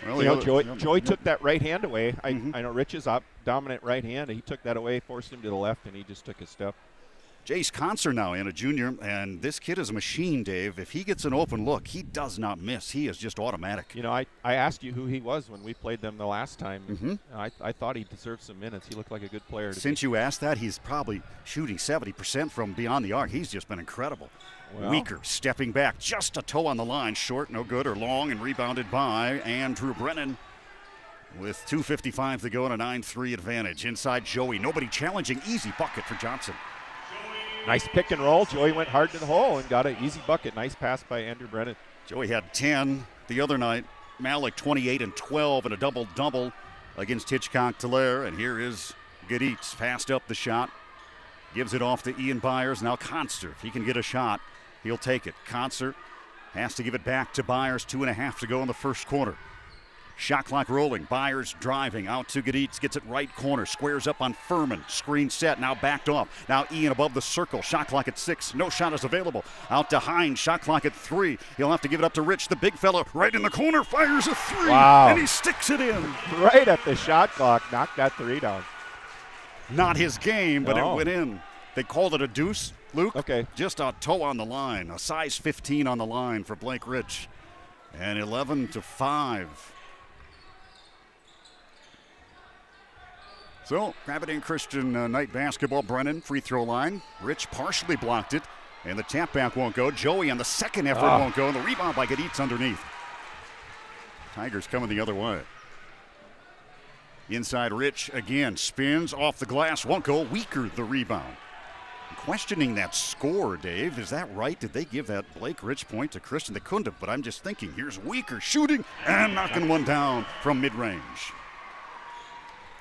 [SPEAKER 1] Well,
[SPEAKER 6] Joey took that right hand away. I know Rich's dominant right hand. He took that away, forced him to the left, and he just took a step.
[SPEAKER 1] Jace Conser now in, a junior, and this kid is a machine, Dave. If he gets an open look, he does not miss. He is just automatic.
[SPEAKER 6] You know, I asked you who he was when we played them the last time. I thought he deserved some minutes. He looked like a good player.
[SPEAKER 1] Since you asked that, he's probably shooting 70% from beyond the arc. He's just been incredible. Well, Weaker stepping back, just a toe on the line, short, no good, or long, and rebounded by Andrew Brennan. With 2:55 to go and a 9-3 advantage. Inside Joey, nobody challenging, easy bucket for Johnson.
[SPEAKER 6] Nice pick and roll. Joey went hard to the hole and got an easy bucket. Nice pass by Andrew Brennan.
[SPEAKER 1] Joey had 10 the other night. Malik 28 and 12 and a double-double against Hitchcock-Tulare. And here is Gaditz, passed up the shot. Gives it off to Ian Byers. Now Conser, if he can get a shot, he'll take it. Conser has to give it back to Byers. 2.5 to go in the first quarter. Shot clock rolling. Byers driving out to Gaditz. Gets it right corner. Squares up on Furman. Screen set. Now backed off. Now Ian above the circle. Shot clock at 6. No shot is available. Out to Hines. Shot clock at 3. He'll have to give it up to Rich. The big fella right in the corner. Fires a 3.
[SPEAKER 6] Wow.
[SPEAKER 1] And he sticks it in.
[SPEAKER 6] Right at the shot clock. Knocked that 3 down.
[SPEAKER 1] Not his game, but it went in. They called it a deuce, Luke.
[SPEAKER 6] Okay.
[SPEAKER 1] Just a toe on the line. A size 15 on the line for Blake Rich. And 11-5. So, Aberdeen Christian night basketball. Brennan, free throw line. Rich partially blocked it, and the tap back won't go. Joey on the second effort won't go, and the rebound by Gaditz underneath. Tigers coming the other way. Inside Rich again, spins off the glass, won't go. Weaker the rebound. Questioning that score, Dave. Is that right? Did they give that Blake Rich point to Christian? They couldn't have, but I'm just thinking, here's Weaker shooting and knocking one down from mid-range.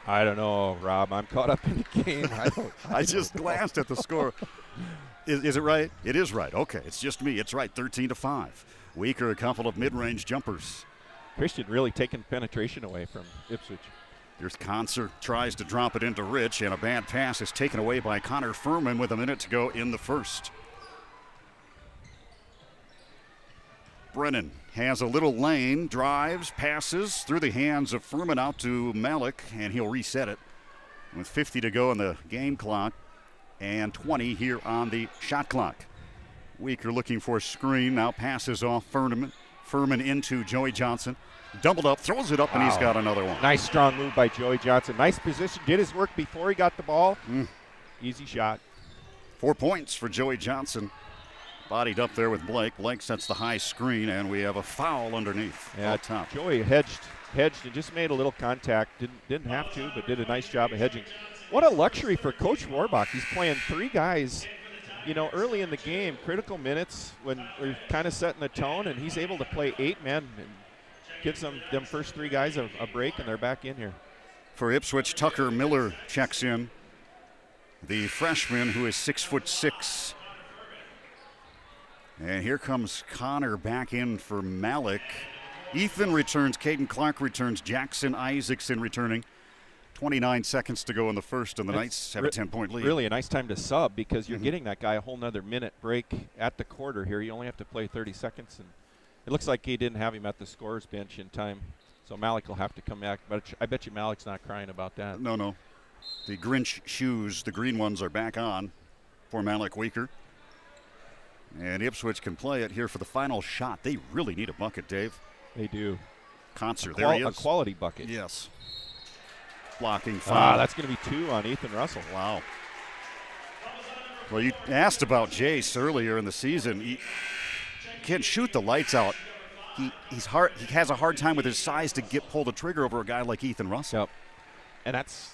[SPEAKER 6] I don't know, Rob. I'm caught up in the game.
[SPEAKER 1] I just glanced at the score. Is it right? It is right. Okay, it's just me. It's right, 13-5. Weaker, a couple of mid-range jumpers.
[SPEAKER 6] Christian really taking penetration away from Ipswich.
[SPEAKER 1] Here's Conser, tries to drop it into Rich, and a bad pass is taken away by Connor Furman with a minute to go in the first. Brennan has a little lane, drives, passes through the hands of Furman out to Malik, and he'll reset it with 50 to go on the game clock and 20 here on the shot clock. Weaker looking for a screen, now passes off Furman. Furman into Joey Johnson. Doubled up, throws it up, and he's got another one.
[SPEAKER 6] Nice strong move by Joey Johnson. Nice position. Did his work before he got the ball. Easy shot.
[SPEAKER 1] 4 points for Joey Johnson. Bodied up there with Blake. Blake sets the high screen, and we have a foul underneath.
[SPEAKER 6] Yeah,
[SPEAKER 1] top.
[SPEAKER 6] Joey hedged and just made a little contact. Didn't have to, but did a nice job of hedging. What a luxury for Coach Rohrbach. He's playing 3 guys, early in the game, critical minutes when we're kind of setting the tone, and he's able to play 8 men and gives them first 3 guys a break, and they're back in here.
[SPEAKER 1] For Ipswich, Tucker Miller checks in. The freshman who is 6'6". And here comes Connor back in for Malik. Ethan returns, Caden Clark returns, Jackson Isaacson returning. 29 seconds to go in the first, and the Knights have a 10-point lead.
[SPEAKER 6] Really a nice time to sub because you're getting that guy a whole nother minute break at the quarter here. You only have to play 30 seconds, and it looks like he didn't have him at the scorer's bench in time. So Malik will have to come back, but I bet you Malik's not crying about that.
[SPEAKER 1] No. The Grinch shoes, the green ones, are back on for Malik Weaker. And Ipswich can play it here for the final shot. They really need a bucket, Dave.
[SPEAKER 6] They do.
[SPEAKER 1] Concert, there he is.
[SPEAKER 6] A quality bucket.
[SPEAKER 1] Yes. Blocking foul.
[SPEAKER 6] That's going to be 2 on Ethan Russell.
[SPEAKER 1] Wow. Well, you asked about Jace earlier in the season. He can't shoot the lights out. He has a hard time with his size to pull the trigger over a guy like Ethan Russell.
[SPEAKER 6] Yep. And that's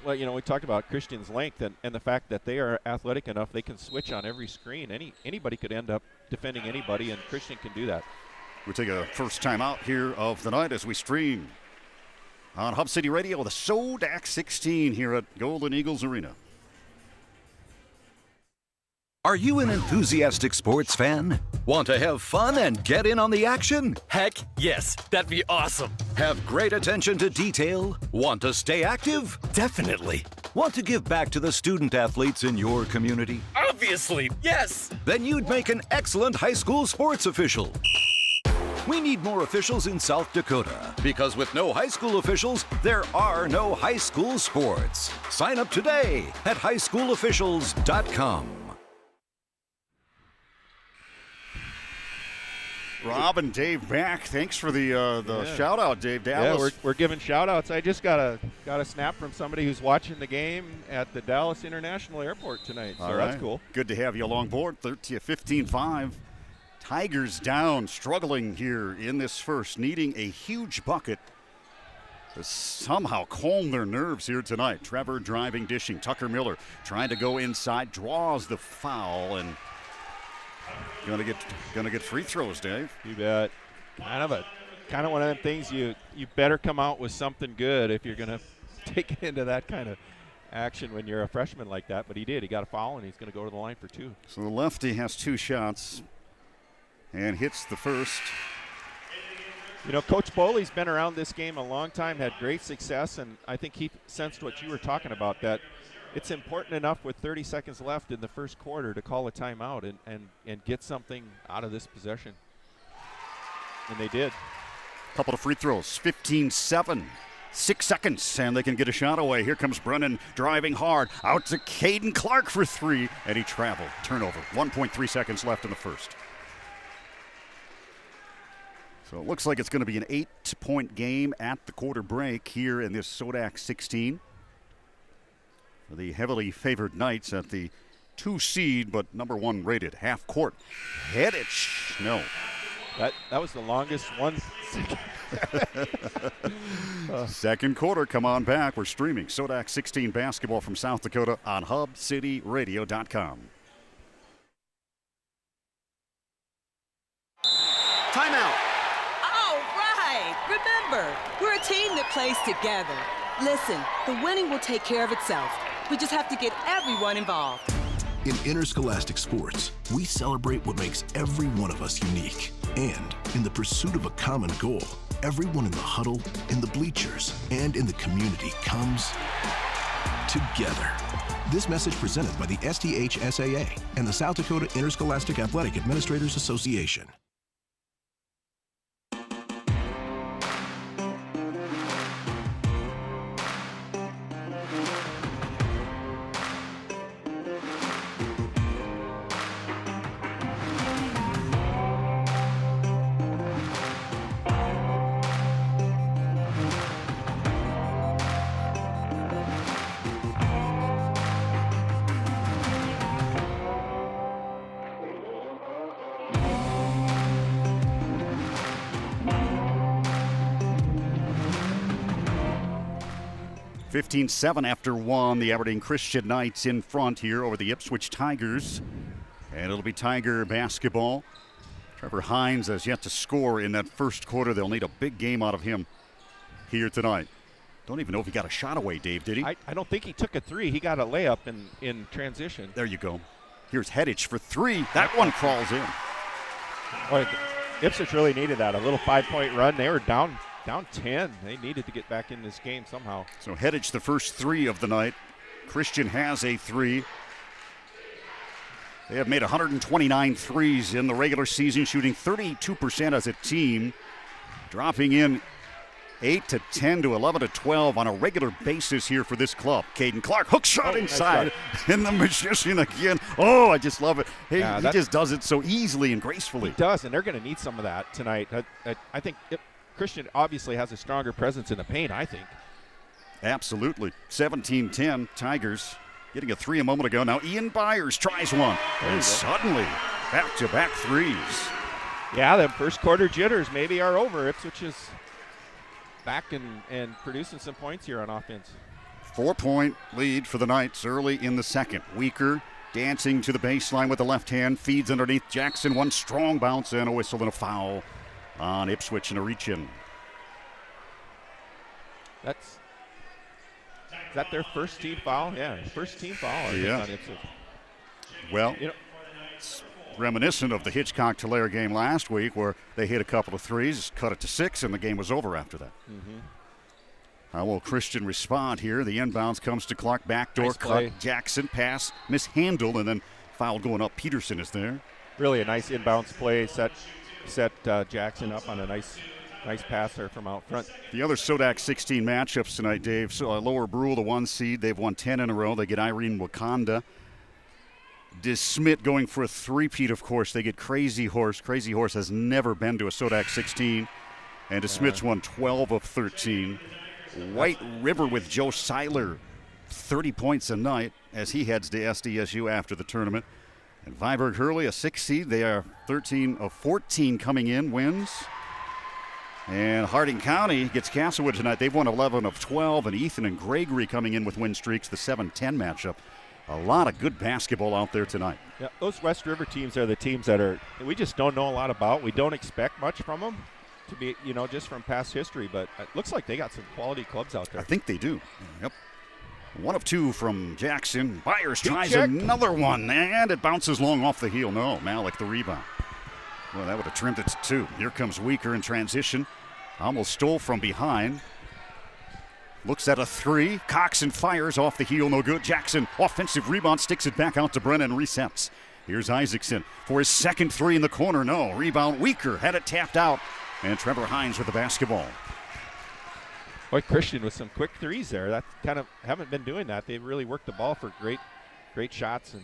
[SPEAKER 6] we talked about Christian's length and the fact that they are athletic enough they can switch on every screen. Anybody could end up defending anybody, and Christian can do that.
[SPEAKER 1] We take a first time out here of the night as we stream on Hub City Radio, the SoDak 16 here at Golden Eagles Arena.
[SPEAKER 8] Are you an enthusiastic sports fan? Want to have fun and get in on the action?
[SPEAKER 9] Heck, yes. That'd be awesome.
[SPEAKER 8] Have great attention to detail? Want to stay active?
[SPEAKER 9] Definitely.
[SPEAKER 8] Want to give back to the student athletes in your community?
[SPEAKER 9] Obviously, yes.
[SPEAKER 8] Then you'd make an excellent high school sports official. We need more officials in South Dakota, because with no high school officials, there are no high school sports. Sign up today at highschoolofficials.com.
[SPEAKER 1] Rob and Dave back. Thanks for the shout out, Dave Dallas.
[SPEAKER 6] Yeah, we're giving shout outs. I just got a snap from somebody who's watching the game at the Dallas International Airport tonight. So that's cool.
[SPEAKER 1] Good to have you along board. 15-5. Tigers down, struggling here in this first, needing a huge bucket to somehow calm their nerves here tonight. Trevor driving, dishing. Tucker Miller trying to go inside, draws the foul, and gonna get free throws, Dave.
[SPEAKER 6] You bet. Kind of one of them things you better come out with something good if you're gonna take it into that kind of action when you're a freshman like that. But he did. He got a foul, and he's gonna go to the line for 2.
[SPEAKER 1] So the lefty has 2 shots and hits the first.
[SPEAKER 6] Coach Boley's been around this game a long time, had great success, and I think he sensed what you were talking about, that it's important enough with 30 seconds left in the first quarter to call a timeout and get something out of this possession. And they did.
[SPEAKER 1] Couple of free throws, 15-7. 6 seconds, and they can get a shot away. Here comes Brennan driving hard. Out to Caden Clark for 3, and he traveled. Turnover. 1.3 seconds left in the first. So it looks like it's going to be an 8-point game at the quarter break here in this SoDak 16. For the heavily favored Knights at the 2 seed, but number 1 rated. Half court. Hedich. No.
[SPEAKER 6] That was the longest 1 second.
[SPEAKER 1] Second quarter, come on back. We're streaming SoDak 16 basketball from South Dakota on HubCityRadio.com.
[SPEAKER 10] Timeout. All right. Remember, we're a team that plays together. Listen, the winning will take care of itself. We just have to get everyone involved.
[SPEAKER 11] In interscholastic sports, we celebrate what makes every one of us unique. And in the pursuit of a common goal, everyone in the huddle, in the bleachers, and in the community comes together. This message presented by the SDHSAA and the South Dakota Interscholastic Athletic Administrators Association.
[SPEAKER 1] 15-7 after 1. The Aberdeen Christian Knights in front here over the Ipswich Tigers. And it'll be Tiger basketball. Trevor Hines has yet to score in that first quarter. They'll need a big game out of him here tonight. Don't even know if he got a shot away, Dave, did he?
[SPEAKER 6] I don't think he took a three. He got a layup in transition.
[SPEAKER 1] There you go. Here's Hedich for 3. That one crawls in.
[SPEAKER 6] Boy, Ipswich really needed that. A little 5-point run. They were down 10. They needed to get back in this game somehow.
[SPEAKER 1] So Hedich, the first 3 of the night. Christian has a 3. They have made 129 threes in the regular season, shooting 32% as a team, dropping in 8 to 10 to 11 to 12 on a regular basis here for this club. Caden Clark, hook shot inside, nice, and the magician again. Oh, I just love it. He just does it so easily and gracefully.
[SPEAKER 6] He does, and they're going to need some of that tonight. I think Christian obviously has a stronger presence in the paint, I think.
[SPEAKER 1] Absolutely. 17-10, Tigers. Getting a 3 a moment ago. Now Ian Byers tries one. And suddenly, back-to-back threes.
[SPEAKER 6] Yeah, the first quarter jitters maybe are over. Ipswich is back and producing some points here on offense.
[SPEAKER 1] 4-point lead for the Knights early in the second. Weaker dancing to the baseline with the left hand. Feeds underneath Jackson. One strong bounce and a whistle and a foul on Ipswich and a reach-in.
[SPEAKER 6] Is that their first team foul? Yeah, first team foul.
[SPEAKER 1] Yeah.
[SPEAKER 6] On Ipswich.
[SPEAKER 1] Well, it's reminiscent of the Hitchcock-Tulare game last week where they hit a couple of threes, cut it to 6, and the game was over after that.
[SPEAKER 6] Mm-hmm.
[SPEAKER 1] How will Christian respond here? The inbounds comes to Clark, backdoor
[SPEAKER 6] nice
[SPEAKER 1] cut. Jackson pass, mishandled, and then foul going up. Peterson is there.
[SPEAKER 6] Really a nice inbounds play. Set Jackson up on a nice pass there from out front.
[SPEAKER 1] The other SoDak 16 matchups tonight, Dave. So Lower Brule, the 1 seed. They've won 10 in a row. They get Irene Wakanda. DeSmit going for a three-peat, of course. They get Crazy Horse. Crazy Horse has never been to a SoDak 16. And DeSmit's won 12 of 13. White River with Joe Seiler, 30 points a night as he heads to SDSU after the tournament. And Viborg Hurley, a 6 seed. They are 13 of 14 coming in, wins. And Harding County gets Castlewood tonight. They've won 11 of 12, and Ethan and Gregory coming in with win streaks, the 7-10 matchup. A lot of good basketball out there tonight.
[SPEAKER 6] Yeah, those West River teams are the teams that we just don't know a lot about. We don't expect much from them to be, just from past history, but it looks like they got some quality clubs out there.
[SPEAKER 1] I think they do. Yep. 1 of 2 from Jackson. Byers tries another one, and it bounces long off the heel. No, Malik the rebound. Well, that would have trimmed it to 2. Here comes Weaker in transition. Almost stole from behind. Looks at a 3. Coxon fires off the heel, no good. Jackson, offensive rebound, sticks it back out to Brennan, resets. Here's Isaacson for his second 3 in the corner. No, rebound Weaker, had it tapped out. And Trevor Hines with the basketball.
[SPEAKER 6] Boy, Christian with some quick threes there. That kind of haven't been doing that. They've really worked the ball for great shots and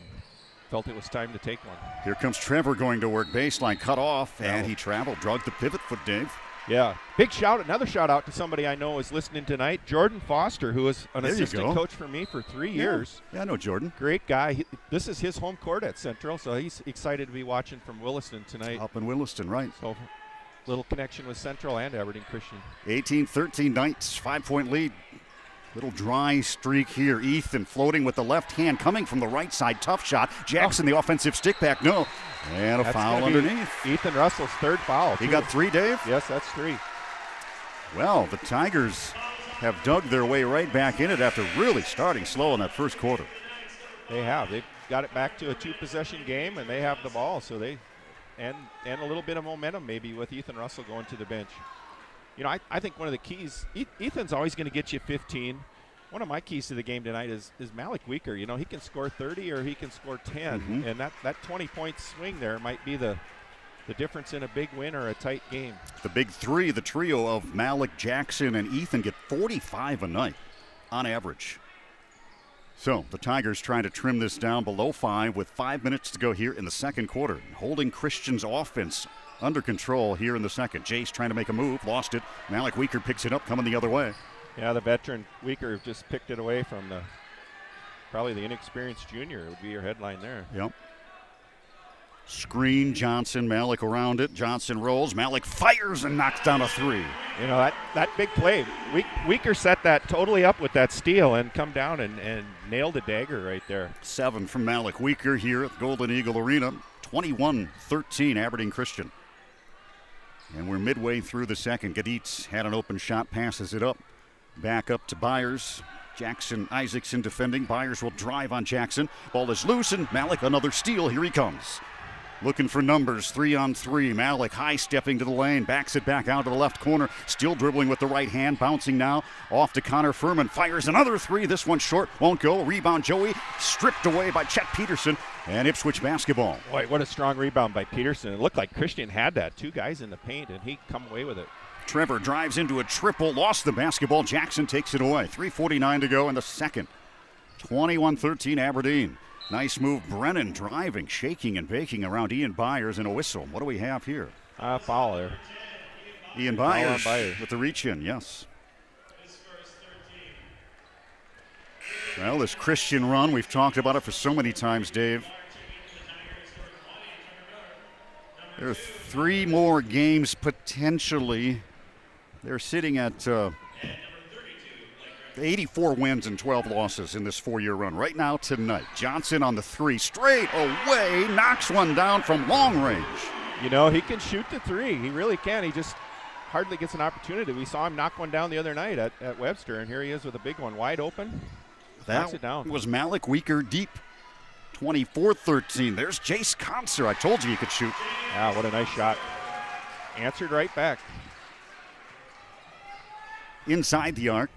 [SPEAKER 6] felt it was time to take one.
[SPEAKER 1] Here comes Trevor going to work baseline, cut off, and he traveled, drugged the pivot foot, Dave.
[SPEAKER 6] Yeah. Another shout out to somebody I know is listening tonight, Jordan Foster, who was an assistant coach for me for 3 years.
[SPEAKER 1] Yeah, I know Jordan.
[SPEAKER 6] Great guy. This is his home court at Central, so he's excited to be watching from Williston tonight.
[SPEAKER 1] Up in Williston, right.
[SPEAKER 6] So little connection with Central and Aberdeen Christian.
[SPEAKER 1] 18-13 Knights, 5-point lead. Little dry streak here. Ethan floating with the left hand, coming from the right side. Tough shot. Jackson, the offensive stick back. No. And a foul underneath.
[SPEAKER 6] Ethan Russell's 3rd foul.
[SPEAKER 1] He got 3, Dave?
[SPEAKER 6] Yes, that's 3.
[SPEAKER 1] Well, the Tigers have dug their way right back in it after really starting slow in that first quarter.
[SPEAKER 6] They have. They've got it back to a 2-possession game, and they have the ball. So and a little bit of momentum maybe with Ethan Russell going to the bench. I think one of the keys, Ethan's always going to get you 15. One of my keys to the game tonight is Malik Weaker. He can score 30 or he can score 10. And that 20-point swing there might be the difference in a big win or a tight game.
[SPEAKER 1] The big 3, the trio of Malik, Jackson, and Ethan get 45 a night on average. So the Tigers trying to trim this down below 5 with 5 minutes to go here in the second quarter. Holding Christian's offense under control here in the second. Jace trying to make a move, lost it. Malik Weaker picks it up, coming the other way.
[SPEAKER 6] Yeah, the veteran Weaker just picked it away from probably the inexperienced junior would be your headline there.
[SPEAKER 1] Yep. Screen, Johnson, Malik around it. Johnson rolls. Malik fires and knocks down a 3.
[SPEAKER 6] You know, that big play. Weaker set that totally up with that steal and come down and nailed a dagger right there.
[SPEAKER 1] 7 from Malik Weaker here at Golden Eagle Arena. 21-13 Aberdeen Christian. And we're midway through the second. Gaditz had an open shot, passes it up. Back up to Byers. Jackson Isaacson defending. Byers will drive on Jackson. Ball is loose, and Malik another steal. Here he comes. Looking for numbers, 3-on-3. Malik high-stepping to the lane, backs it back out to the left corner. Still dribbling with the right hand, bouncing now. Off to Connor Furman, fires another 3. This one short, won't go. Rebound Joey, stripped away by Chet Peterson, and Ipswich basketball.
[SPEAKER 6] Boy, what a strong rebound by Peterson. It looked like Christian had that. 2 guys in the paint, and he come away with it.
[SPEAKER 1] Trevor drives into a triple, lost the basketball. Jackson takes it away. 3:49 to go in the second. 21-13 Aberdeen. Nice move. Brennan driving, shaking and baking around Ian Byers, and a whistle. What do we have here?
[SPEAKER 6] Foul there.
[SPEAKER 1] Ian Byers with the reach in, yes. Well, this Christian run, we've talked about it for so many times, Dave. There are 3 more games potentially. They're sitting at 84 wins and 12 losses in this 4-year run. Right now, tonight, Johnson on the 3, straight away, knocks one down from long range.
[SPEAKER 6] You know, he can shoot the 3. He really can. He just hardly gets an opportunity. We saw him knock one down the other night at Webster, and here he is with a big one wide open. Knocks it down.
[SPEAKER 1] Was Malik Weaker deep. 24-13. There's Jace Conser. I told you he could shoot.
[SPEAKER 6] Yeah, what a nice shot. Answered right back.
[SPEAKER 1] Inside the arc.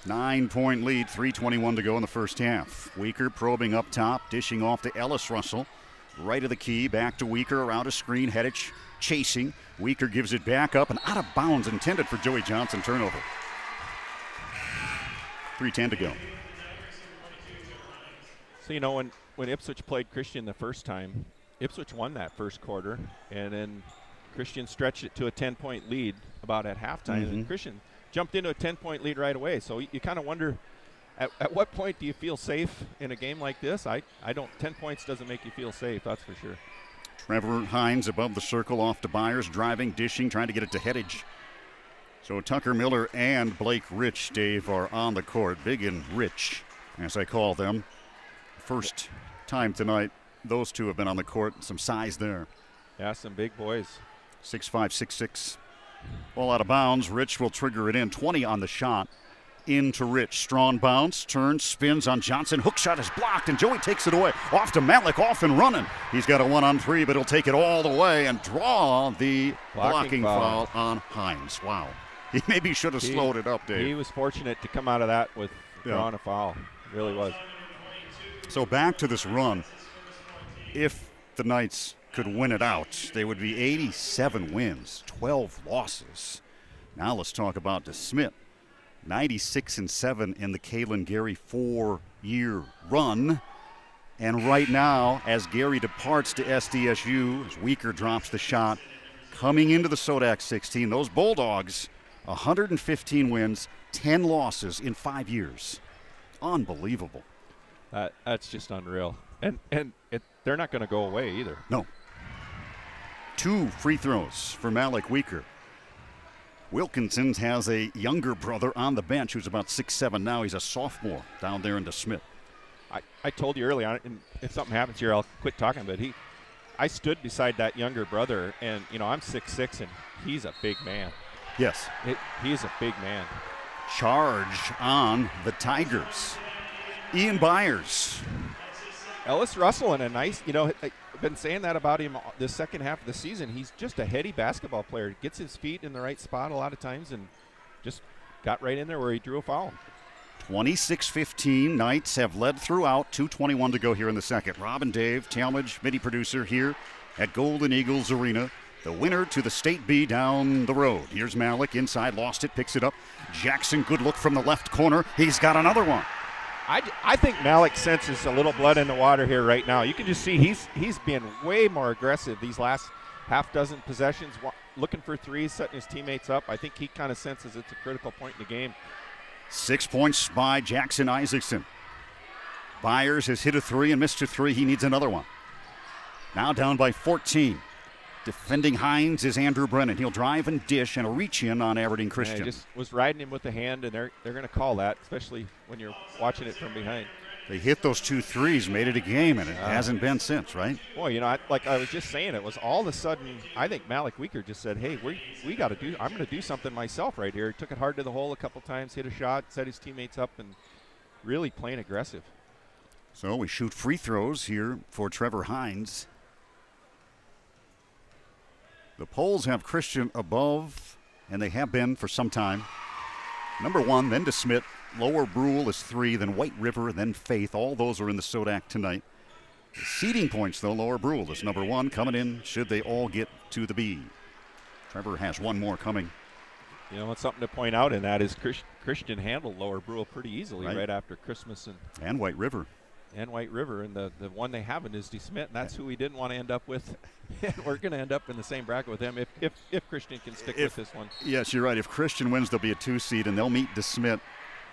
[SPEAKER 1] 9-point lead, 3:21 to go in the first half. Weaker probing up top, dishing off to Ellis Russell. Right of the key, back to Weaker, around a screen, Hedich chasing. Weaker gives it back up and out of bounds, intended for Joey Johnson, turnover. 3:10 to go.
[SPEAKER 6] So, you know, when Ipswich played Christian the first time, Ipswich won that first quarter, and then Christian stretched it to a 10-point lead about at halftime, and Christian jumped into a 10-point lead right away. So you kind of wonder, at what point do you feel safe in a game like this? I don't. 10 points doesn't make you feel safe, that's for sure.
[SPEAKER 1] Trevor Hines above the circle, off to Byers, driving, dishing, trying to get it to Hedich. So Tucker Miller and Blake Rich, Dave, are on the court. Big and Rich, as I call them. First time tonight, those two have been on the court. Some size there.
[SPEAKER 6] Yeah, some big boys.
[SPEAKER 1] 6'5", 6'6". Ball out of bounds. Rich will trigger it in. 20 on the shot. Into Rich. Strong bounce. Turns. Spins on Johnson. Hook shot is blocked, and Joey takes it away. Off to Malik. Off and running. He's got a 1-on-3, but he'll take it all the way and draw the blocking foul on Hines. Wow. He maybe should have slowed it up, Dave.
[SPEAKER 6] He was fortunate to come out of that with drawing a foul. Really was.
[SPEAKER 1] So back to this run. If the Knights could win it out, they would be 87 wins, 12 losses. Now let's talk about DeSmit. 96-7 in the Kalen Gary 4-year run. And right now, as Gary departs to SDSU, as Weaker drops the shot, coming into the SoDak 16, those Bulldogs, 115 wins, 10 losses in 5 years. Unbelievable.
[SPEAKER 6] That's just unreal. And they're not going to go away either.
[SPEAKER 1] No. 2 free throws for Malik Weaker. Wilkinson has a younger brother on the bench who's about 6'7" now. He's a sophomore down there in DeSmit.
[SPEAKER 6] I told you early on, and if something happens here, I'll quit talking, but I stood beside that younger brother, and, you know, I'm 6'6", and he's a big man.
[SPEAKER 1] Yes.
[SPEAKER 6] He's a big man.
[SPEAKER 1] Charge on the Tigers. Ian Byers.
[SPEAKER 6] Ellis Russell, and a nice, you know, I've been saying that about him the second half of the season. He's just a heady basketball player. Gets his feet in the right spot a lot of times and just got right in there where he drew a foul.
[SPEAKER 1] 26-15. Knights have led throughout. 2:21 to go here in the second. Rob and Dave, Talmadge, MIDI producer here at Golden Eagles Arena. The winner to the State B down the road. Here's Malik inside, lost it, picks it up. Jackson, good look from the left corner. He's got another one.
[SPEAKER 6] I think Malik senses a little blood in the water here right now. You can just see he's been way more aggressive these last half dozen possessions, looking for threes, setting his teammates up. I think he kind of senses it's a critical point in the game.
[SPEAKER 1] 6 points by Jackson Isaacson. Byers has hit a 3 and missed a 3. He needs another one. Now down by 14. Defending Hines is Andrew Brennan. He'll drive and dish and a reach in on Aberdeen Christian.
[SPEAKER 6] Yeah, just was riding him with the hand, and they're going to call that, especially when you're watching it from behind.
[SPEAKER 1] They hit those 2 threes, made it a game, and it hasn't been since, right?
[SPEAKER 6] Boy, you know, like I was just saying, it was all of a sudden, I think Malik Weaker just said, hey, we got to do, I'm going to do something myself right here. He took it hard to the hole a couple times, hit a shot, set his teammates up, and really playing aggressive.
[SPEAKER 1] So we shoot free throws here for Trevor Hines. The polls have Christian above, and they have been for some time. Number 1, then DeSmit. Lower Brule is 3, then White River, then Faith. All those are in the SoDak tonight. The seeding points, though, Lower Brule is number 1 coming in should they all get to the B. Trevor has one more coming.
[SPEAKER 6] You know, what's something to point out in that is Christian handled Lower Brule pretty easily right after Christmas.
[SPEAKER 1] And White River.
[SPEAKER 6] And White River, and the one they haven't is DeSmit, and that's who we didn't want to end up with. And we're going to end up in the same bracket with them if Christian can stick with this one.
[SPEAKER 1] Yes, you're right. If Christian wins, they'll be a 2 seed, and they'll meet DeSmit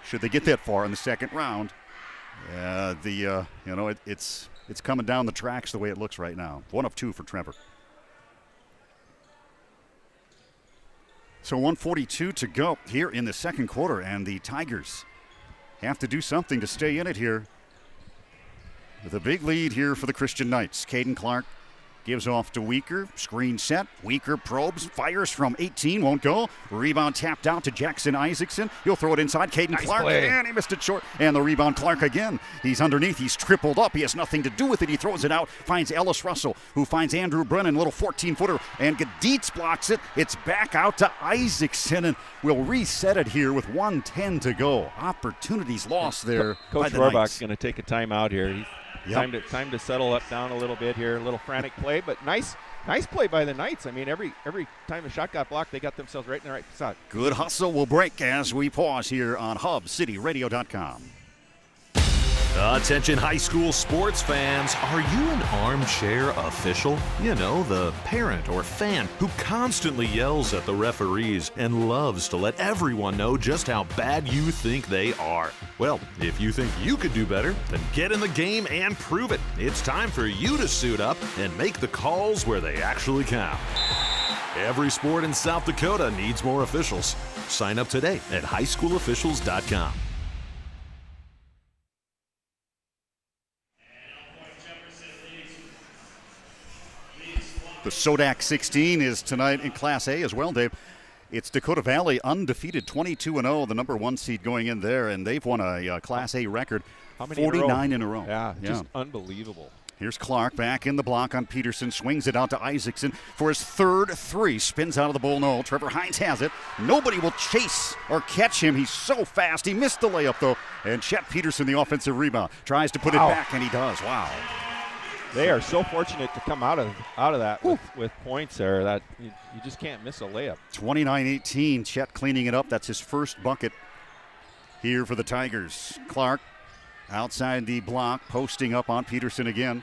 [SPEAKER 1] should they get that far in the second round. It's coming down the tracks the way it looks right now. 1 of 2 for Trevor. So 1:42 to go here in the second quarter, and the Tigers have to do something to stay in it here. With a big lead here for the Christian Knights. Caden Clark gives off to Weaker. Screen set. Weaker probes. Fires from 18. Won't go. Rebound tapped out to Jackson Isaacson. He'll throw it inside. Caden Clark.
[SPEAKER 6] Play.
[SPEAKER 1] And he missed it short. And the rebound, Clark again. He's underneath. He's tripled up. He has nothing to do with it. He throws it out. Finds Ellis Russell, who finds Andrew Brennan. Little 14-footer. And Gaditz blocks it. It's back out to Isaacson. And we'll reset it here with 1:10 to go. Opportunities lost there.
[SPEAKER 6] Coach
[SPEAKER 1] by the
[SPEAKER 6] Rohrbach's
[SPEAKER 1] Knights.
[SPEAKER 6] going to take a timeout here. Time to settle up down a little bit here. A little frantic play, but nice play by the Knights. I mean, every time a shot got blocked, they got themselves right in the right spot.
[SPEAKER 1] Good hustle will break as we pause here on HubCityRadio.com.
[SPEAKER 12] Attention high school sports fans, are you an armchair official? You know, the parent or fan who constantly yells at the referees and loves to let everyone know just how bad you think they are. Well, if you think you could do better, then get in the game and prove it. It's time for you to suit up and make the calls where they actually count. Every sport in South Dakota needs more officials. Sign up today at highschoolofficials.com.
[SPEAKER 1] The SoDak 16 is tonight in Class A as well, Dave. It's Dakota Valley undefeated, 22-0, the number 1 seed going in there, and they've won a Class A record,
[SPEAKER 6] How many
[SPEAKER 1] 49 in a row.
[SPEAKER 6] Yeah, just unbelievable.
[SPEAKER 1] Here's Clark back in the block on Peterson, swings it out to Isaacson for his 3rd 3, spins out of the bull no. Trevor Hines has it. Nobody will chase or catch him. He's so fast. He missed the layup, though, and Chet Peterson, the offensive rebound, tries to put it back, and he does. Wow.
[SPEAKER 6] They are so fortunate to come out of that with points there that you just can't miss a layup.
[SPEAKER 1] 29-18, Chet cleaning it up. That's his first bucket here for the Tigers. Clark outside the block, posting up on Peterson again.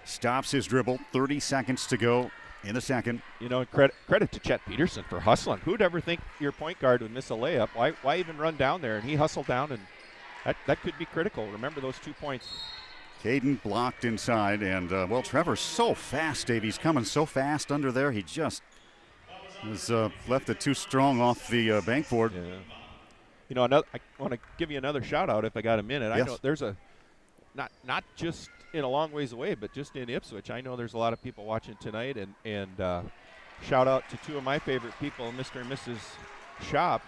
[SPEAKER 1] Stops his dribble, 30 seconds to go in the second.
[SPEAKER 6] You know, credit to Chet Peterson for hustling. Who'd ever think your point guard would miss a layup? Why even run down there? And he hustled down, and that could be critical. Remember those 2 points.
[SPEAKER 1] Caden blocked inside, and, Trevor's so fast, Dave. He's coming so fast under there. He just was left it too strong off the bankboard.
[SPEAKER 6] Yeah. You know, I want to give you another shout-out if I got a minute.
[SPEAKER 1] Yes.
[SPEAKER 6] I know there's not just in a long ways away, but just in Ipswich. I know there's a lot of people watching tonight, and shout-out to 2 of my favorite people, Mr. and Mrs. Shop,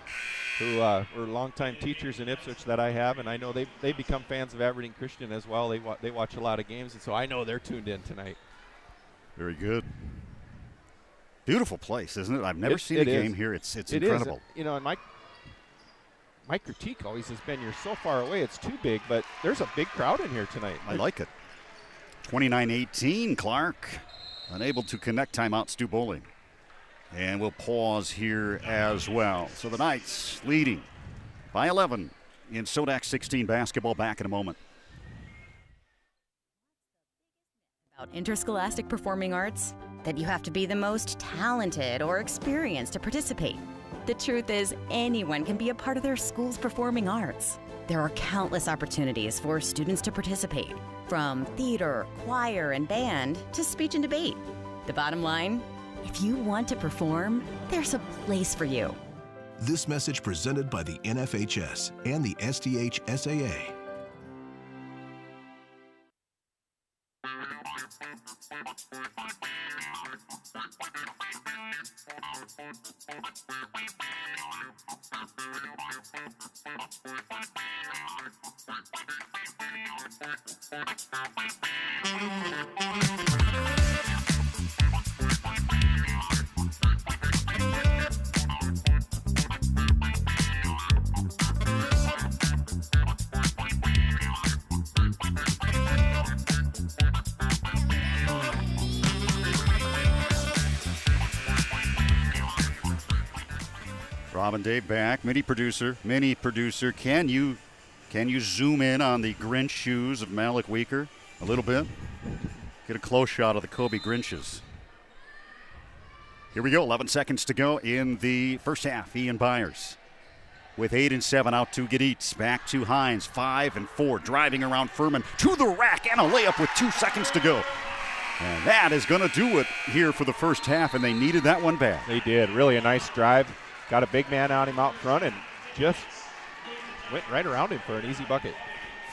[SPEAKER 6] who were longtime teachers in Ipswich that I have, and I know they become fans of Aberdeen Christian as well. They watch a lot of games, and so I know they're tuned in tonight.
[SPEAKER 1] Very good. Beautiful place, isn't it? I've never seen a game here. It's incredible.
[SPEAKER 6] You know, and my critique always has been you're so far away, it's too big, but there's a big crowd in here tonight.
[SPEAKER 1] I like it. 29-18, Clark unable to connect. Timeout, Stu Bowling. And we'll pause here as well. So the Knights leading by 11 in SoDak 16 basketball. Back in a moment.
[SPEAKER 13] About interscholastic performing arts, that you have to be the most talented or experienced to participate. The truth is, anyone can be a part of their school's performing arts. There are countless opportunities for students to participate, from theater, choir, and band to speech and debate. The bottom line? If you want to perform, there's a place for you.
[SPEAKER 11] This message presented by the NFHS and the SDHSAA.
[SPEAKER 1] Rob and Dave back. Mini producer, can you zoom in on the Grinch shoes of Malik Weaker a little bit? Get a close shot of the Kobe Grinches. Here we go, 11 seconds to go in the first half. Ian Byers with 8 and 7 out to Gaditz. Back to Hines, 5 and 4, driving around Furman to the rack and a layup with 2 seconds to go. And that is going to do it here for the first half, and they needed that one bad.
[SPEAKER 6] They did. Really a nice drive. Got a big man on him out front and just went right around him for an easy bucket.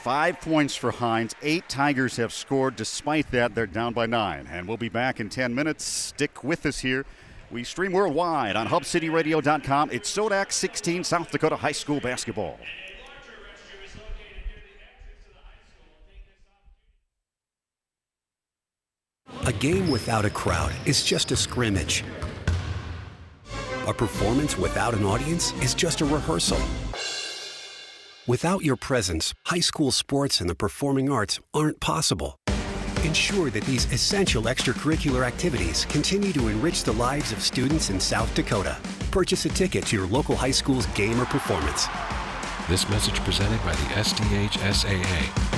[SPEAKER 1] 5 points for Hines. 8 Tigers have scored. Despite that, they're down by 9. And we'll be back in 10 minutes. Stick with us here. We stream worldwide on HubCityRadio.com. It's SoDak 16, South Dakota High School basketball.
[SPEAKER 4] A game without a crowd is just a scrimmage. A performance without an audience is just a rehearsal. Without your presence, high school sports and the performing arts aren't possible. Ensure that these essential extracurricular activities continue to enrich the lives of students in South Dakota. Purchase a ticket to your local high school's game or performance.
[SPEAKER 5] This message presented by the SDHSAA.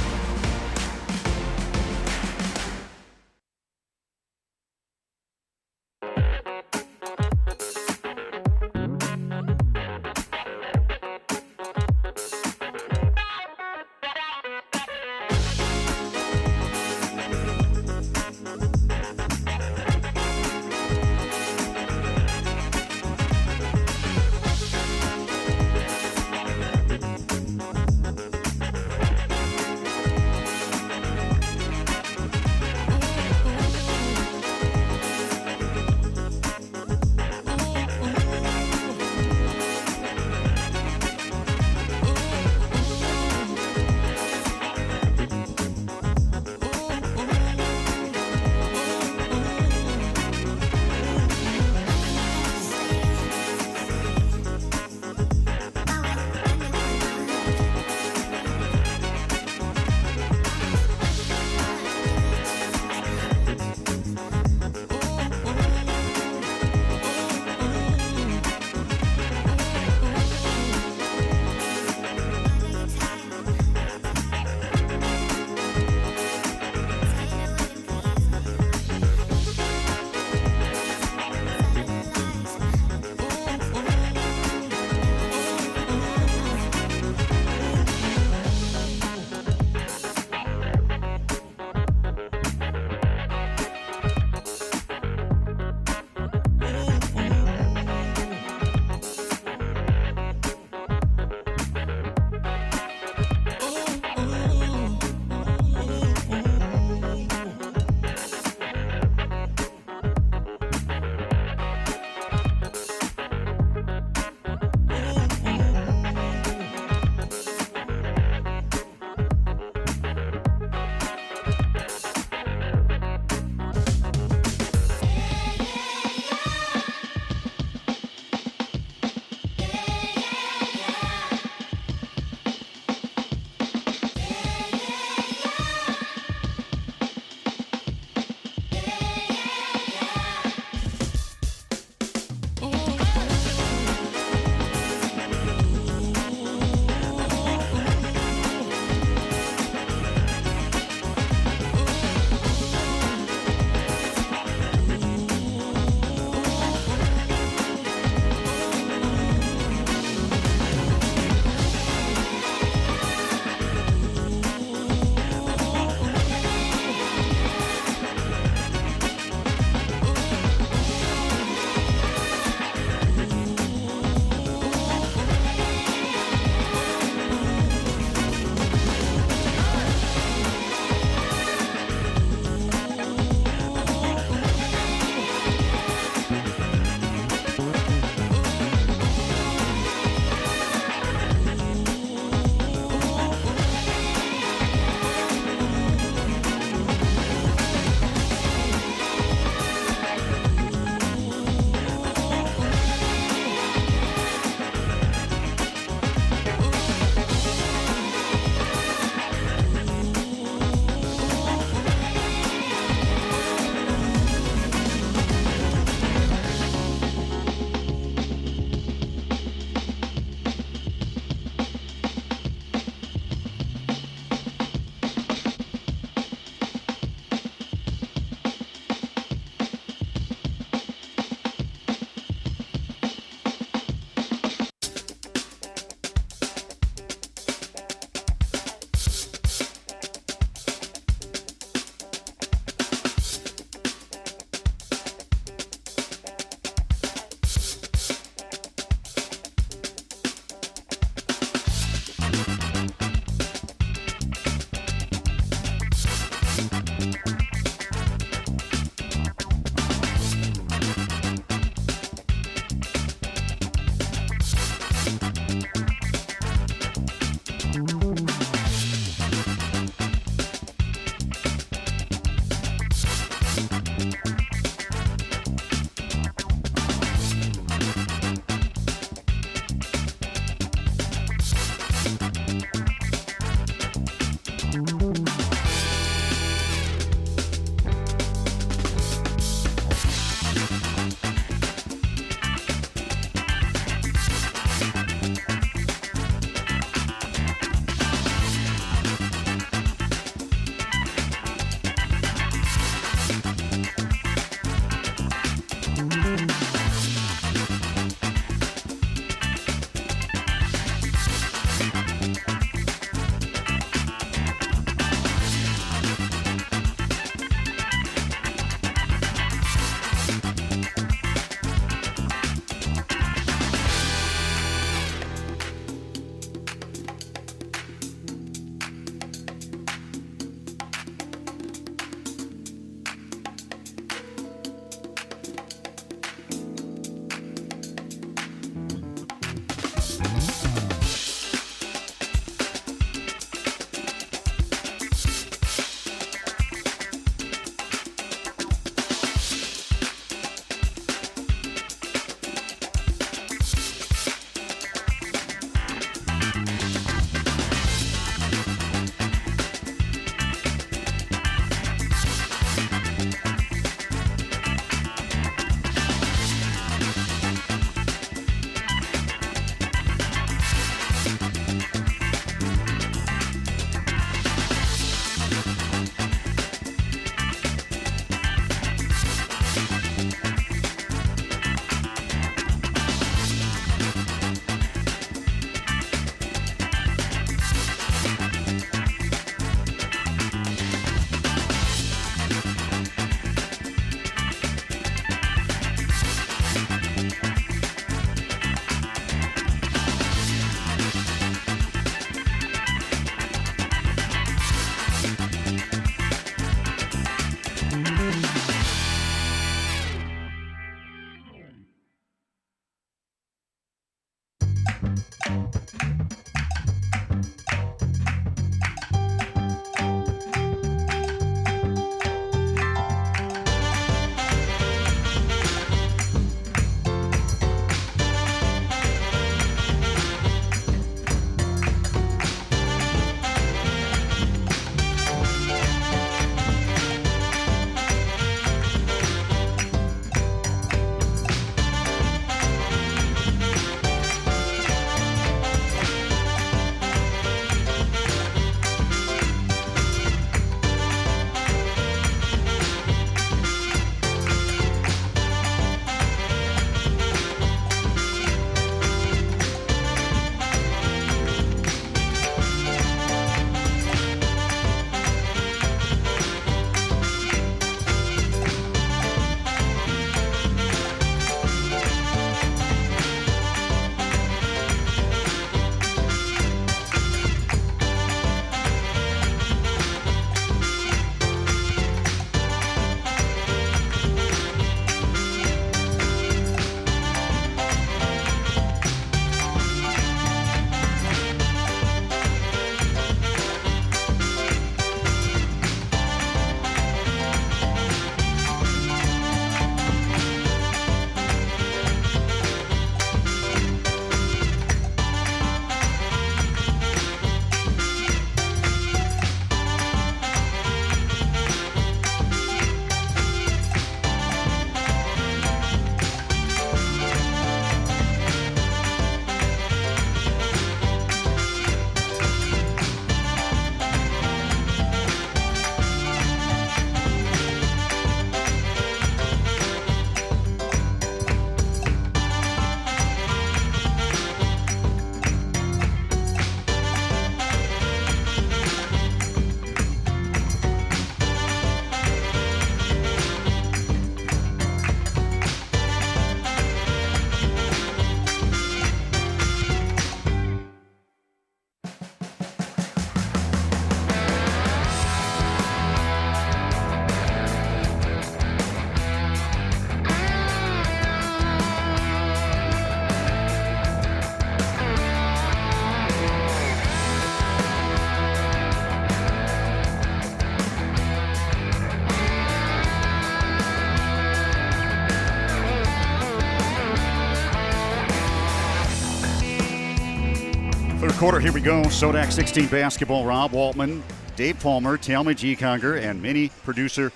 [SPEAKER 1] Third quarter, here we go. SoDak 16 basketball. Rob Waltman, Dave Palmer, Talma G. Conger, and mini producer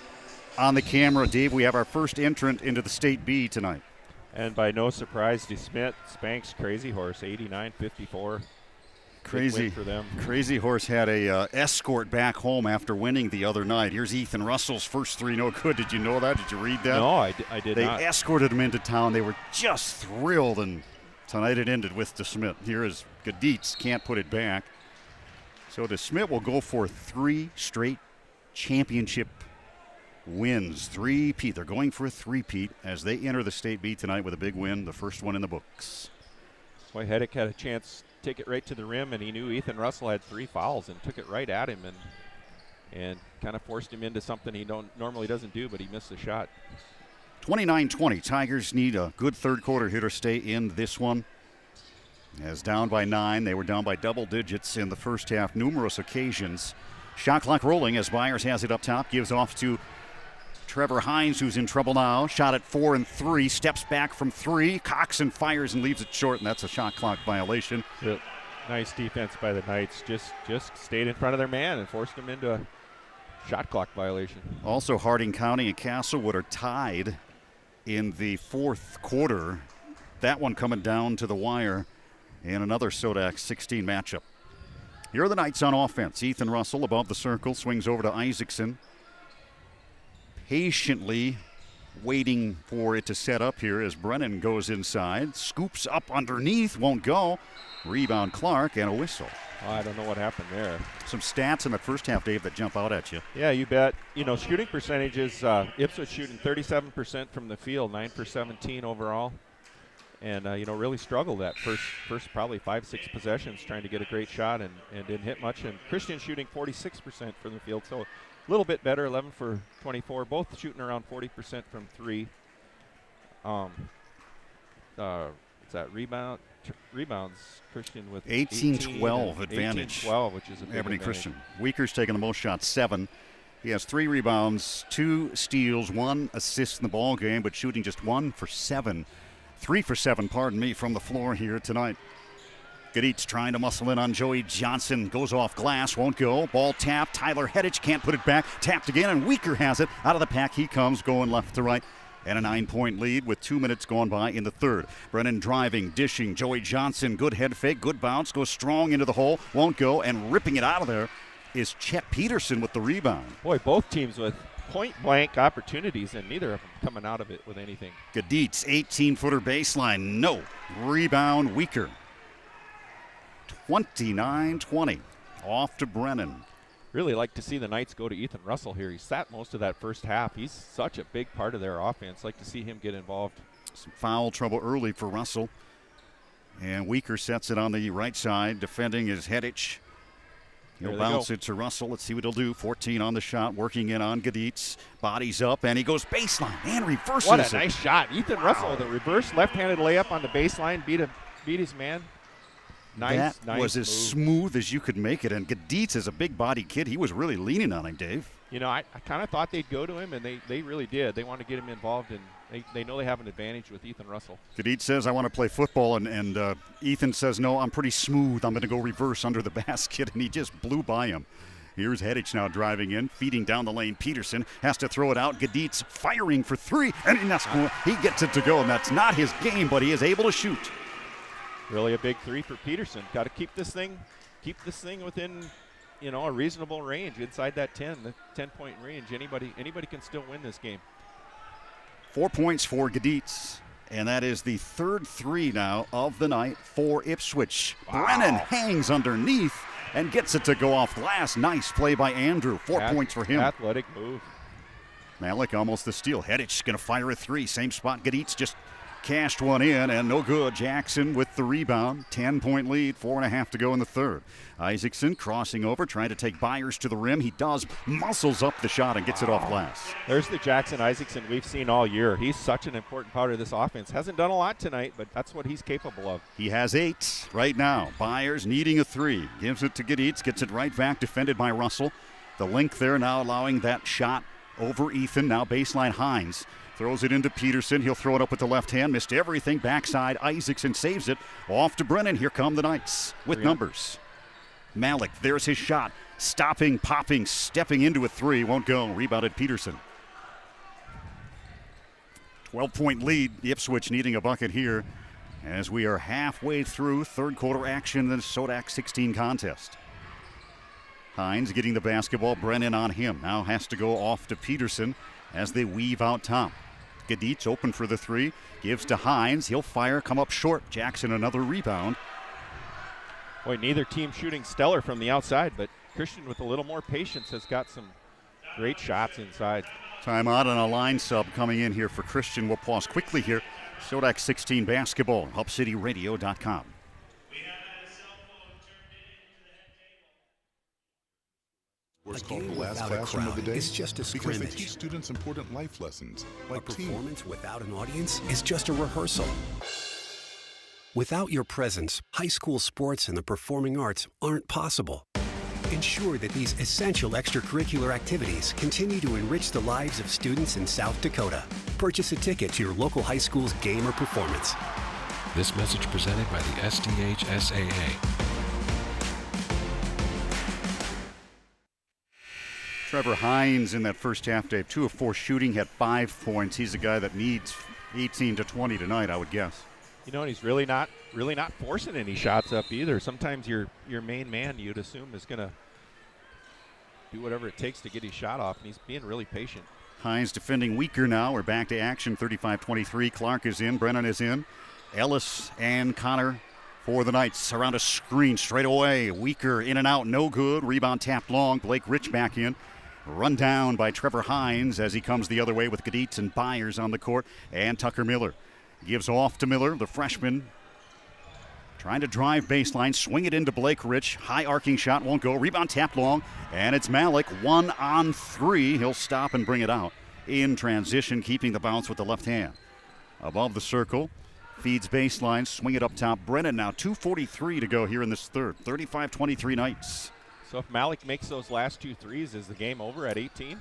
[SPEAKER 1] on the camera. Dave, we have our first entrant into the State B tonight.
[SPEAKER 6] And by no surprise, DeSmit spanks Crazy Horse 89-54.
[SPEAKER 1] Crazy
[SPEAKER 6] for them.
[SPEAKER 1] Crazy Horse had a escort back home after winning the other night. Here's Ethan Russell's first three, no good. Did you know that? Did you read that?
[SPEAKER 6] No, I did not.
[SPEAKER 1] They escorted him into town. They were just thrilled, and tonight it ended with DeSmit. Here is Gaditz, can't put it back. So DeSmit will go for 3 straight championship wins. Three-peat. They're going for a three-peat as they enter the State B tonight with a big win, the first one in the books.
[SPEAKER 6] Boy, Heddick had a chance to take it right to the rim, and he knew Ethan Russell had 3 fouls and took it right at him and kind of forced him into something he normally doesn't do, but he missed the shot.
[SPEAKER 1] 29-20. Tigers need a good third quarter here to stay in this one. As down by 9, they were down by double digits in the first half, numerous occasions. Shot clock rolling as Byers has it up top, gives off to Trevor Hines, who's in trouble now. Shot at 4 and 3, steps back from 3. Coxon fires and leaves it short, and that's a shot clock violation.
[SPEAKER 6] Yep. Nice defense by the Knights. Just stayed in front of their man and forced him into a shot clock violation.
[SPEAKER 1] Also, Harding County and Castlewood are tied in the fourth quarter. That one coming down to the wire in another SoDak 16 matchup. Here are the Knights on offense. Ethan Russell above the circle, swings over to Isaacson. Patiently waiting for it to set up here as Brennan goes inside. Scoops up underneath, won't go. Rebound Clark and a whistle.
[SPEAKER 6] Oh, I don't know what happened there.
[SPEAKER 1] Some stats in the first half, Dave, that jump out at you.
[SPEAKER 6] Yeah, you bet. You know, shooting percentages, Ipswich shooting 37% from the field, 9 for 17 overall. And, you know, really struggled that first probably 5-6 possessions trying to get a great shot and didn't hit much. And Christian shooting 46% from the field, so a little bit better, 11 for 24. Both shooting around 40% from 3. It's that rebounds, Christian with
[SPEAKER 1] 18-12 advantage.
[SPEAKER 6] 18-12, which is a big
[SPEAKER 1] Aberdeen
[SPEAKER 6] advantage.
[SPEAKER 1] Christian. Weaker's taking the most shots, 7. He has 3 rebounds, 2 steals, 1 assist in the ball game, but shooting just 3 for 7, from the floor here tonight. Gaditz trying to muscle in on Joey Johnson. Goes off glass, won't go. Ball tapped. Tyler Hedich can't put it back. Tapped again, and Weaker has it. Out of the pack he comes, going left to right. And a 9-point lead with 2 minutes gone by in the third. Brennan driving, dishing. Joey Johnson, good head fake, good bounce. Goes strong into the hole, won't go. And ripping it out of there is Chet Peterson with the rebound.
[SPEAKER 6] Boy, both teams with point-blank opportunities, and neither of them coming out of it with anything.
[SPEAKER 1] Gaditz, 18-footer baseline, no. Rebound, Weaker. 29-20, off to Brennan.
[SPEAKER 6] Really like to see the Knights go to Ethan Russell here. He sat most of that first half. He's such a big part of their offense. Like to see him get involved.
[SPEAKER 1] Some foul trouble early for Russell. And Weaker sets it on the right side. Defending is Hedich. He'll bounce it to Russell. Let's see what he'll do. 14 on the shot, working in on Gaditz. Bodies up, and he goes baseline and reverses.
[SPEAKER 6] What a nice shot. Ethan Russell with a reverse left-handed layup on the baseline. Beat his man. Nice,
[SPEAKER 1] that was as smooth as you could make it. And Gaditz is a big-bodied kid. He was really leaning on him, Dave.
[SPEAKER 6] You know, I kind of thought they'd go to him, and they really did. They want to get him involved, and they know they have an advantage with Ethan Russell.
[SPEAKER 1] Gaditz says, I want to play football, and Ethan says, no, I'm pretty smooth. I'm going to go reverse under the basket, and he just blew by him. Here's Hedich now driving in, feeding down the lane. Peterson has to throw it out. Gaditz firing for 3, and he gets it to go, and that's not his game, but he is able to shoot.
[SPEAKER 6] Really a big 3 for Peterson. Got to keep this thing within, a reasonable range inside that 10-point range. Anybody can still win this game.
[SPEAKER 1] 4 points for Gaditz, and that is the third 3 now of the night for Ipswich. Wow. Brennan hangs underneath and gets it to go off glass. Nice play by Andrew. 4 points for him.
[SPEAKER 6] Athletic move.
[SPEAKER 1] Malik almost the steal. Hedich going to fire a 3. Same spot. Gaditz just cashed one in, and no good. Jackson with the rebound. 10-point lead, 4.5 to go in the third. Isaacson crossing over, trying to take Byers to the rim. He does, muscles up the shot and gets it off glass.
[SPEAKER 6] There's the Jackson Isaacson we've seen all year. He's such an important part of this offense. Hasn't done a lot tonight, but that's what he's capable of.
[SPEAKER 1] He has 8 right now. Byers needing a 3. Gives it to Gaditz, gets it right back, defended by Russell. The link there now allowing that shot over Ethan. Now baseline Hines. Throws it into Peterson. He'll throw it up with the left hand. Missed everything. Backside. Isaacson saves it. Off to Brennan. Here come the Knights with numbers. Malik, there's his shot. Stopping, popping, stepping into a 3. Won't go. Rebounded Peterson. 12-point lead. Ipswich needing a bucket here as we are halfway through third quarter action in the SoDak 16 contest. Hines getting the basketball. Brennan on him. Now has to go off to Peterson as they weave out top. Gaditz open for the 3. Gives to Hines. He'll fire, come up short. Jackson another rebound.
[SPEAKER 6] Boy, neither team shooting stellar from the outside, but Christian with a little more patience has got some great shots inside.
[SPEAKER 1] Timeout and a line sub coming in here for Christian. We'll pause quickly here. SoDak 16 basketball, HubCityRadio.com.
[SPEAKER 14] What's called the last classroom of the day?
[SPEAKER 4] It's just a scrimmage.
[SPEAKER 14] Because they teach students important life lessons.
[SPEAKER 4] Like a performance without an audience is just a rehearsal. Without your presence, high school sports and the performing arts aren't possible. Ensure that these essential extracurricular activities continue to enrich the lives of students in South Dakota. Purchase a ticket to your local high school's game or performance.
[SPEAKER 5] This message presented by the SDHSAA.
[SPEAKER 1] Trevor Hines in that first half, Dave, 2 of 4 shooting, had 5 points. He's a guy that needs 18 to 20 tonight, I would guess.
[SPEAKER 6] And he's really not forcing any shots up either. Sometimes your main man, you'd assume, is going to do whatever it takes to get his shot off, and he's being really patient.
[SPEAKER 1] Hines defending Weaker now. We're back to action, 35-23. Clark is in, Brennan is in. Ellis and Connor for the Knights. Around a screen straight away. Weaker in and out, no good. Rebound tapped long. Blake Rich back in. Run down by Trevor Hines as he comes the other way with Gaditz and Byers on the court. And Tucker Miller gives off to Miller, the freshman. Trying to drive baseline, swing it into Blake Rich. High arcing shot, won't go. Rebound tapped long. And it's Malik, 1 on 3. He'll stop and bring it out in transition, keeping the bounce with the left hand. Above the circle, Feeds baseline, swing it up top. Brennan now 2:43 to go here in this third. 35-23 Knights.
[SPEAKER 6] So if Malik makes those last 2 threes, is the game over at 18?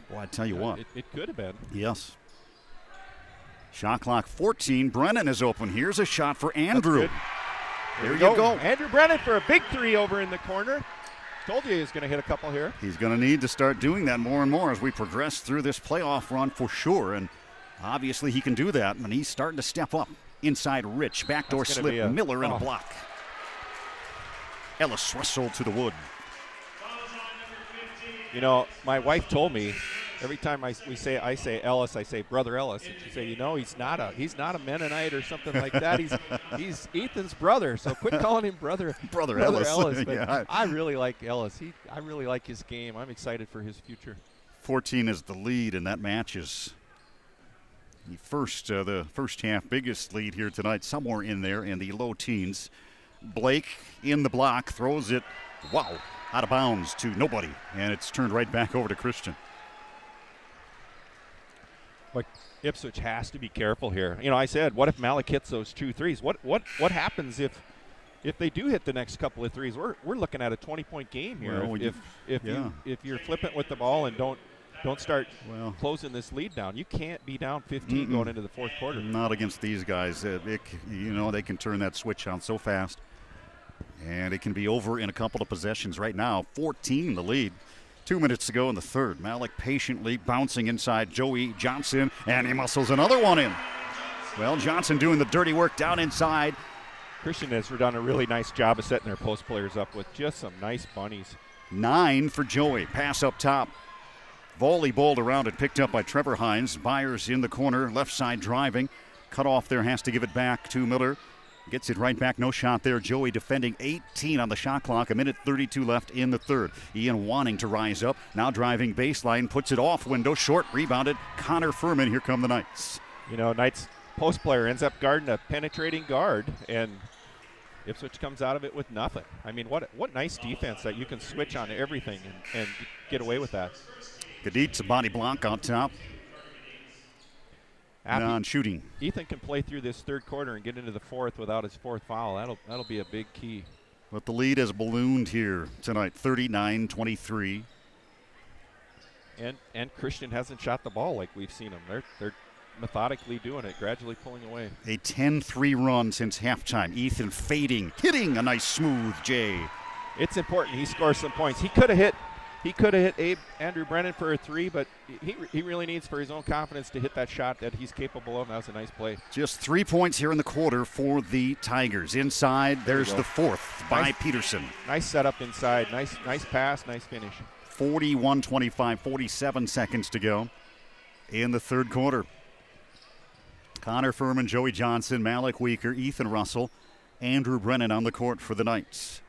[SPEAKER 1] Well, I tell you what.
[SPEAKER 6] It could have been.
[SPEAKER 1] Yes. Shot clock 14. Brennan is open. Here's a shot for Andrew. There you go.
[SPEAKER 6] Andrew Brennan for a big 3 over in the corner. Told you he was going to hit a couple here.
[SPEAKER 1] He's going to need to start doing that more and more as we progress through this playoff run for sure. And obviously he can do that, and he's starting to step up. Inside Rich. Backdoor slip. Miller in a block. Ellis wrestled to the wood.
[SPEAKER 6] You know, my wife told me every time I say Ellis, I say Brother Ellis, and she said, you know, he's not a Mennonite or something like that. He's Ethan's brother, so quit calling him Brother Ellis. But yeah. I really like Ellis. I really like his game. I'm excited for his future.
[SPEAKER 1] 14 is the lead, and that matches the first half biggest lead here tonight, somewhere in there in the low teens. Blake in the block, throws it, out of bounds to nobody, and it's turned right back over to Christian.
[SPEAKER 6] But Ipswich has to be careful here. You know, I said, what if Malik hits those 2 threes? What happens if they do hit the next couple of threes? We're looking at a 20-point game here. Well, if you're flippant with the ball and don't start closing this lead down. You can't be down 15 going into the fourth quarter.
[SPEAKER 1] Not against these guys. They can turn that switch on so fast. And it can be over in a couple of possessions right now. 14 the lead. 2 minutes to go in the third. Malik patiently bouncing inside Joey Johnson, and he muscles another one in. Well, Johnson doing the dirty work down inside.
[SPEAKER 6] Christian has done a really nice job of setting their post players up with just some nice bunnies.
[SPEAKER 1] 9 for Joey. Pass up top. Volley bowled around and picked up by Trevor Hines. Byers in the corner, left side driving. Cut off there, has to give it back to Miller. Gets it right back, no shot there. Joey defending 18 on the shot clock, 1:32 left in the third. Ian wanting to rise up, now driving baseline, puts it off window, short, rebounded. Connor Furman, here come the Knights.
[SPEAKER 6] You know, Knights post player ends up guarding a penetrating guard, and Ipswich comes out of it with nothing. I mean, what nice defense that you can switch on everything and get away with that.
[SPEAKER 1] Gadit's a body block on top. Non-shooting.
[SPEAKER 6] Ethan can play through this third quarter and get into the fourth without his fourth foul. That'll be a big key.
[SPEAKER 1] But the lead has ballooned here tonight, 39-23.
[SPEAKER 6] And Christian hasn't shot the ball like we've seen them. They're methodically doing it, gradually pulling away.
[SPEAKER 1] A 10-3 run since halftime. Ethan fading, hitting a nice smooth J.
[SPEAKER 6] It's important he scores some points. He could have hit Andrew Brennan for a 3, but he really needs, for his own confidence, to hit that shot that he's capable of. That was a nice play.
[SPEAKER 1] Just 3 points here in the quarter for the Tigers. Inside, there's the fourth by Peterson.
[SPEAKER 6] Nice setup inside. Nice pass, nice finish.
[SPEAKER 1] 41-25, 47 seconds to go in the third quarter. Connor Furman, Joey Johnson, Malik Weaker, Ethan Russell, Andrew Brennan on the court for the Knights.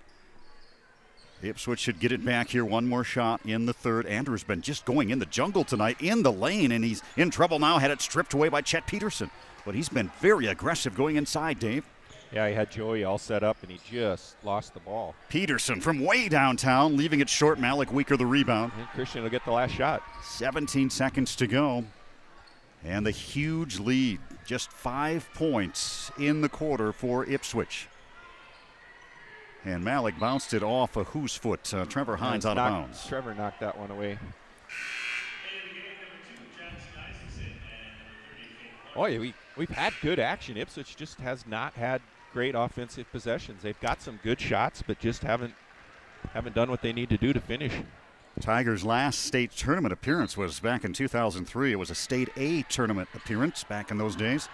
[SPEAKER 1] Ipswich should get it back here. One more shot in the third. Andrew's been just going in the jungle tonight, in the lane, and he's in trouble now. Had it stripped away by Chet Peterson. But he's been very aggressive going inside, Dave.
[SPEAKER 6] Yeah, he had Joey all set up, and he just lost the ball.
[SPEAKER 1] Peterson from way downtown, leaving it short. Malik Weaker the rebound.
[SPEAKER 6] And Christian will get the last shot.
[SPEAKER 1] 17 seconds to go. And the huge lead, just 5 points in the quarter for Ipswich. And Malik bounced it off a whose foot? Trevor Hines out of bounds.
[SPEAKER 6] Trevor knocked that one away. Oh, yeah, we've had good action. Ipswich just has not had great offensive possessions. They've got some good shots, but just haven't done what they need to do to finish.
[SPEAKER 1] Tigers' last state tournament appearance was back in 2003. It was a state A tournament appearance back in those days.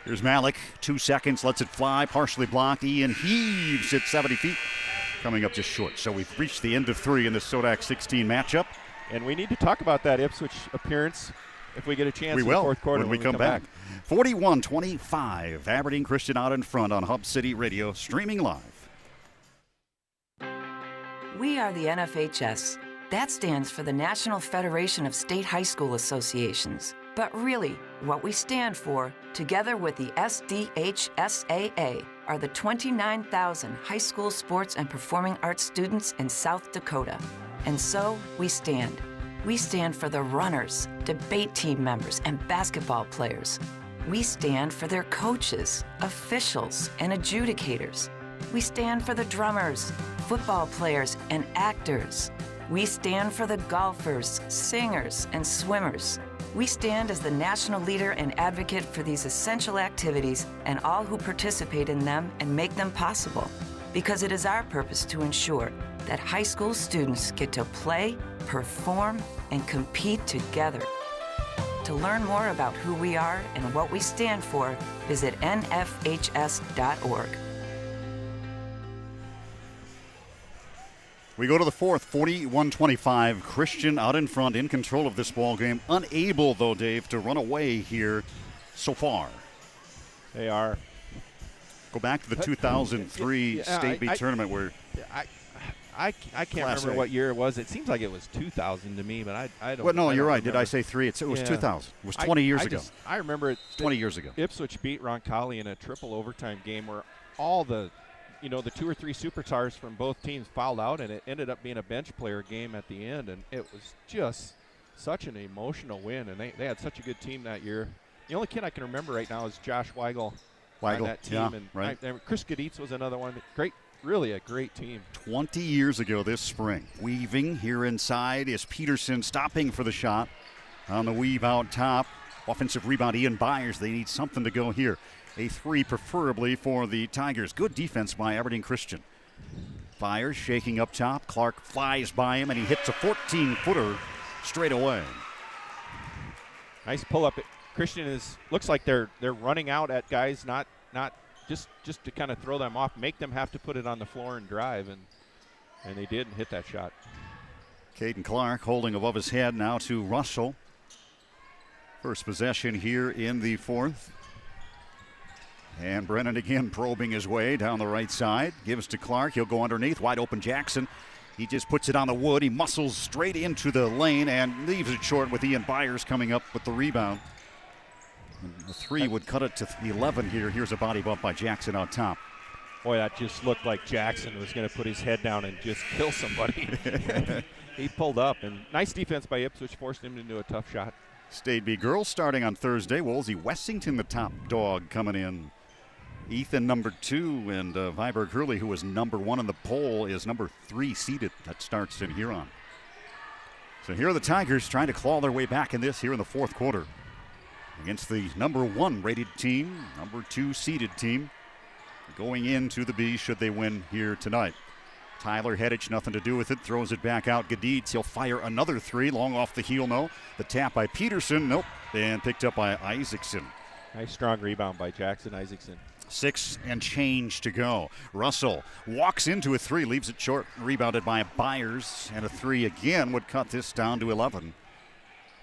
[SPEAKER 1] Here's Malik, 2 seconds, lets it fly, partially blocked. Ian heaves it 70 feet, coming up just short. So we've reached the end of 3 in the SoDak 16 matchup.
[SPEAKER 6] And we need to talk about that Ipswich appearance if we get a chance
[SPEAKER 1] in
[SPEAKER 6] the fourth quarter
[SPEAKER 1] when we come back. 41-25, Aberdeen Christian out in front on Hub City Radio, streaming live.
[SPEAKER 15] We are the NFHS. That stands for the National Federation of State High School Associations. But really, what we stand for, together with the SDHSAA, are the 29,000 high school sports and performing arts students in South Dakota. And so, we stand. We stand for the runners, debate team members, and basketball players. We stand for their coaches, officials, and adjudicators. We stand for the drummers, football players, and actors. We stand for the golfers, singers, and swimmers. We stand as the national leader and advocate for these essential activities and all who participate in them and make them possible, because it is our purpose to ensure that high school students get to play, perform, and compete together. To learn more about who we are and what we stand for, visit nfhs.org.
[SPEAKER 1] We go to the fourth, 41-25. Christian out in front, in control of this ball game. Unable, though, Dave, to run away here so far.
[SPEAKER 6] They are.
[SPEAKER 1] Go back to the 2003 State B tournament where...
[SPEAKER 6] I can't remember what year it was. It seems like it was 2000 to me, but I don't.
[SPEAKER 1] Well, no, you're right.
[SPEAKER 6] Remember.
[SPEAKER 1] Did I say 3? It was 2000. It was 20 years ago.
[SPEAKER 6] I remember it.
[SPEAKER 1] 20 years ago.
[SPEAKER 6] Ipswich beat Roncalli in a triple overtime game where all the 2 or 3 superstars from both teams fouled out, and it ended up being a bench player game at the end, and it was just such an emotional win, and they had such a good team that year. The only kid I can remember right now is Josh Weigel on that team,
[SPEAKER 1] yeah,
[SPEAKER 6] and
[SPEAKER 1] right.
[SPEAKER 6] Chris Gaditz was another one. Great. Really a great team.
[SPEAKER 1] 20 years ago this spring. Weaving here inside is Peterson stopping for the shot on the weave out top. Offensive rebound, Ian Byers. They need something to go here. A 3 preferably for the Tigers. Good defense by Aberdeen Christian. Byers shaking up top. Clark flies by him and he hits a 14-footer straight away.
[SPEAKER 6] Nice pull up. Christian looks like they're running out at guys, not just to kind of throw them off, make them have to put it on the floor and drive, and they did and hit that shot.
[SPEAKER 1] Caden Clark holding above his head now to Russell. First possession here in the fourth. And Brennan again probing his way down the right side. Gives to Clark. He'll go underneath. Wide open Jackson. He just puts it on the wood. He muscles straight into the lane and leaves it short with Ian Byers coming up with the rebound. The 3 would cut it to 11 here. Here's a body bump by Jackson on top.
[SPEAKER 6] Boy, that just looked like Jackson was going to put his head down and just kill somebody. He pulled up, and nice defense by Ipswich forced him into a tough shot.
[SPEAKER 1] State B girls starting on Thursday. Wolsey Wessington, the top dog, coming in. Ethan, number 2, and Viborg Hurley, who was number 1 in the poll, is number 3 seeded. That starts in Huron. So here are the Tigers trying to claw their way back in this here in the fourth quarter against the number 1 rated team, number 2 seeded team, going into the B should they win here tonight. Tyler Hedich, nothing to do with it, throws it back out. Gadidz, he'll fire another 3, long off the heel, no. The tap by Peterson, nope, and picked up by Isaacson.
[SPEAKER 6] Nice strong rebound by Jackson Isaacson.
[SPEAKER 1] 6 and change to go. Russell walks into a 3, leaves it short, rebounded by Byers, and a 3 again would cut this down to 11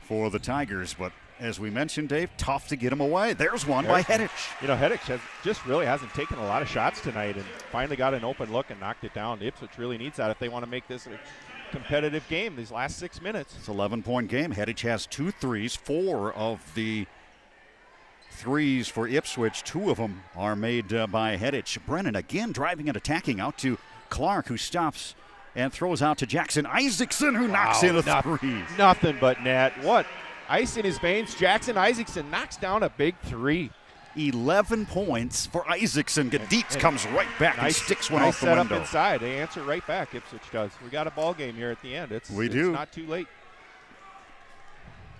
[SPEAKER 1] for the Tigers, but as we mentioned, Dave, tough to get him away. There's one by Hedich.
[SPEAKER 6] Hedich really hasn't taken a lot of shots tonight and finally got an open look and knocked it down. Ipswich really needs that if they want to make this a competitive game these last 6 minutes.
[SPEAKER 1] It's an 11-point game. Hedich has 2 threes. 4 of the threes for Ipswich. 2 of them are made by Hedich. Brennan again driving and attacking out to Clark, who stops and throws out to Jackson Isaacson, who knocks in a 3.
[SPEAKER 6] Nothing but net. What? Ice in his veins. Jackson Isaacson knocks down a big 3.
[SPEAKER 1] 11 points for Isaacson. Gaditz comes right back and sticks one off the window.
[SPEAKER 6] Set up inside. They answer right back, Ipswich does. We got a ball game here at the end. It's not too late.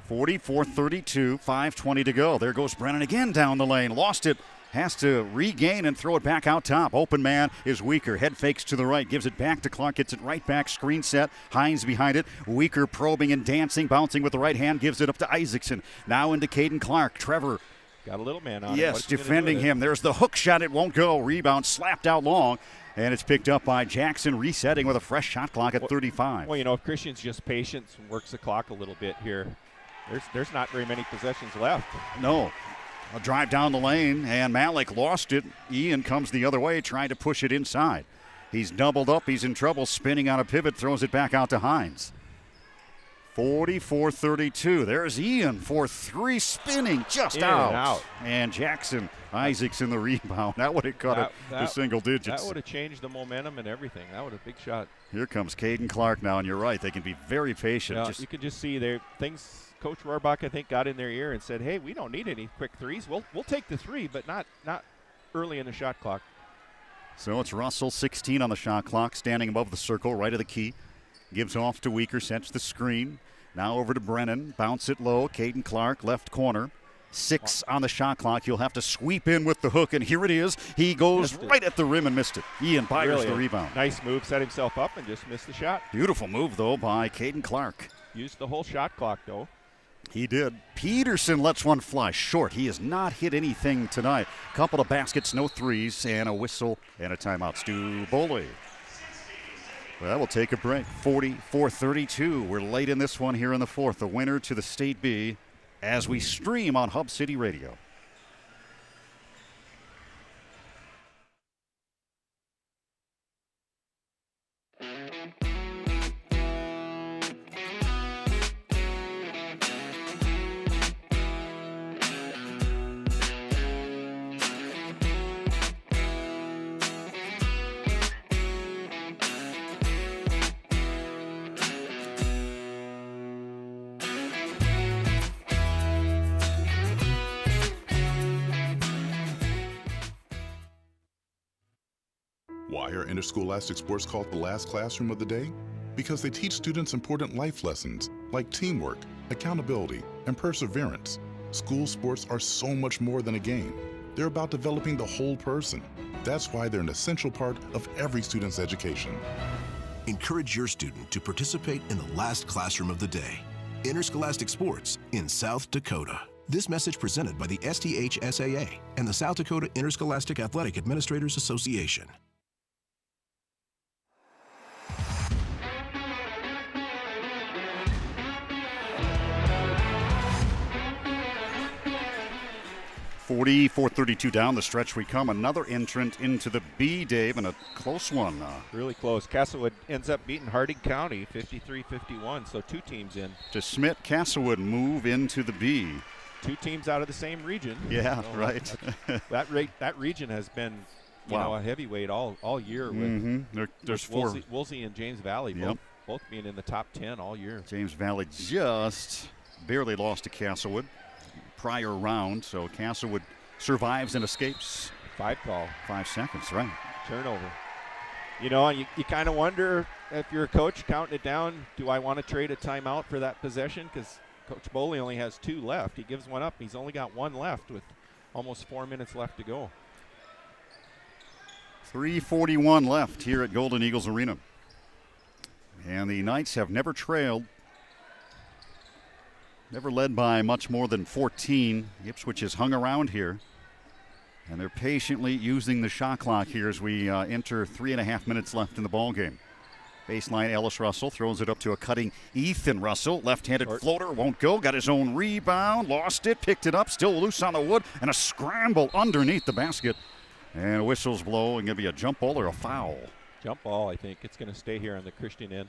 [SPEAKER 1] 44-32, 5:20 to go. There goes Brennan again down the lane. Lost it. Has to regain and throw it back out top. Open man is Weaker. Head fakes to the right. Gives it back to Clark. Gets it right back. Screen set. Hines behind it. Weaker probing and dancing. Bouncing with the right hand. Gives it up to Isaacson. Now into Caden Clark. Trevor.
[SPEAKER 6] Got a little man on
[SPEAKER 1] Yes, defending him. There's the hook shot. It won't go. Rebound slapped out long. And it's picked up by Jackson, resetting with a fresh shot clock at 35.
[SPEAKER 6] Well, if Christian's just patient and works the clock a little bit here, there's not very many possessions left.
[SPEAKER 1] No. A drive down the lane, and Malik lost it. Ian comes the other way, trying to push it inside. He's doubled up. He's in trouble, spinning on a pivot, throws it back out to Hines. 44-32. There's Ian for 3, spinning just out. And Jackson Isaacson the rebound. That would have cut it to single digits.
[SPEAKER 6] That would have changed the momentum and everything. That would have been a big shot.
[SPEAKER 1] Here comes Caden Clark now, and you're right. They can be very patient.
[SPEAKER 6] You can just see things Coach Rohrbach, I think, got in their ear and said, hey, we don't need any quick threes. We'll take the three, but not early in the shot clock.
[SPEAKER 1] So it's Russell, 16 on the shot clock, standing above the circle, right of the key. Gives off to Weaker, sets the screen. Now over to Brennan. Bounce it low. Caden Clark, left corner. 6 on the shot clock. He'll have to sweep in with the hook, and here it is. He goes right at the rim and missed it. Ian Byers the rebound.
[SPEAKER 6] Nice move, set himself up and just missed the shot.
[SPEAKER 1] Beautiful move, though, by Caden Clark.
[SPEAKER 6] Used the whole shot clock, though.
[SPEAKER 1] He did. Peterson lets one fly short. He has not hit anything tonight. Couple of baskets, no threes, and a whistle and a timeout. Stu Boley. Well, we'll take a break. 44-32. We're late in this one here in the fourth. The winner to the State B as we stream on Hub City Radio.
[SPEAKER 14] Why are interscholastic sports called the last classroom of the day? Because they teach students important life lessons like teamwork, accountability, and perseverance. School sports are so much more than a game. They're about developing the whole person. That's why they're an essential part of every student's education.
[SPEAKER 11] Encourage your student to participate in the last classroom of the day. Interscholastic sports in South Dakota. This message presented by the SDHSAA and the South Dakota Interscholastic Athletic Administrators Association.
[SPEAKER 1] .44-32 down the stretch we come. Another entrant into the B, Dave, and a close one.
[SPEAKER 6] Really close. Castlewood ends up beating Harding County 53-51, so 2 teams in.
[SPEAKER 1] To Smith, Castlewood move into the B.
[SPEAKER 6] 2 teams out of the same region.
[SPEAKER 1] Yeah, so right.
[SPEAKER 6] that region has been a heavyweight all year with,
[SPEAKER 1] there's
[SPEAKER 6] Woolsey and James Valley both being in the top 10 all year.
[SPEAKER 1] James Valley just barely lost to Castlewood prior round, so Castlewood survives and escapes.
[SPEAKER 6] 5 call.
[SPEAKER 1] 5 seconds, right.
[SPEAKER 6] Turnover. And you kind of wonder if you're a coach counting it down, do I want to trade a timeout for that possession? Because Coach Boley only has 2 left. He gives one up. He's only got 1 left with almost 4 minutes left to go.
[SPEAKER 1] 3:41 left here at Golden Eagles Arena. And the Knights have never trailed. Never led by much more than 14. Ipswich has hung around here. And they're patiently using the shot clock here as we enter 3.5 minutes left in the ball game. Baseline, Ellis Russell throws it up to a cutting Ethan Russell. Left-handed floater, won't go. Got his own rebound, lost it, picked it up, still loose on the wood, and a scramble underneath the basket. And whistles blow, and going to be a jump ball or a foul.
[SPEAKER 6] Jump ball, I think. It's going to stay here on the Christian end.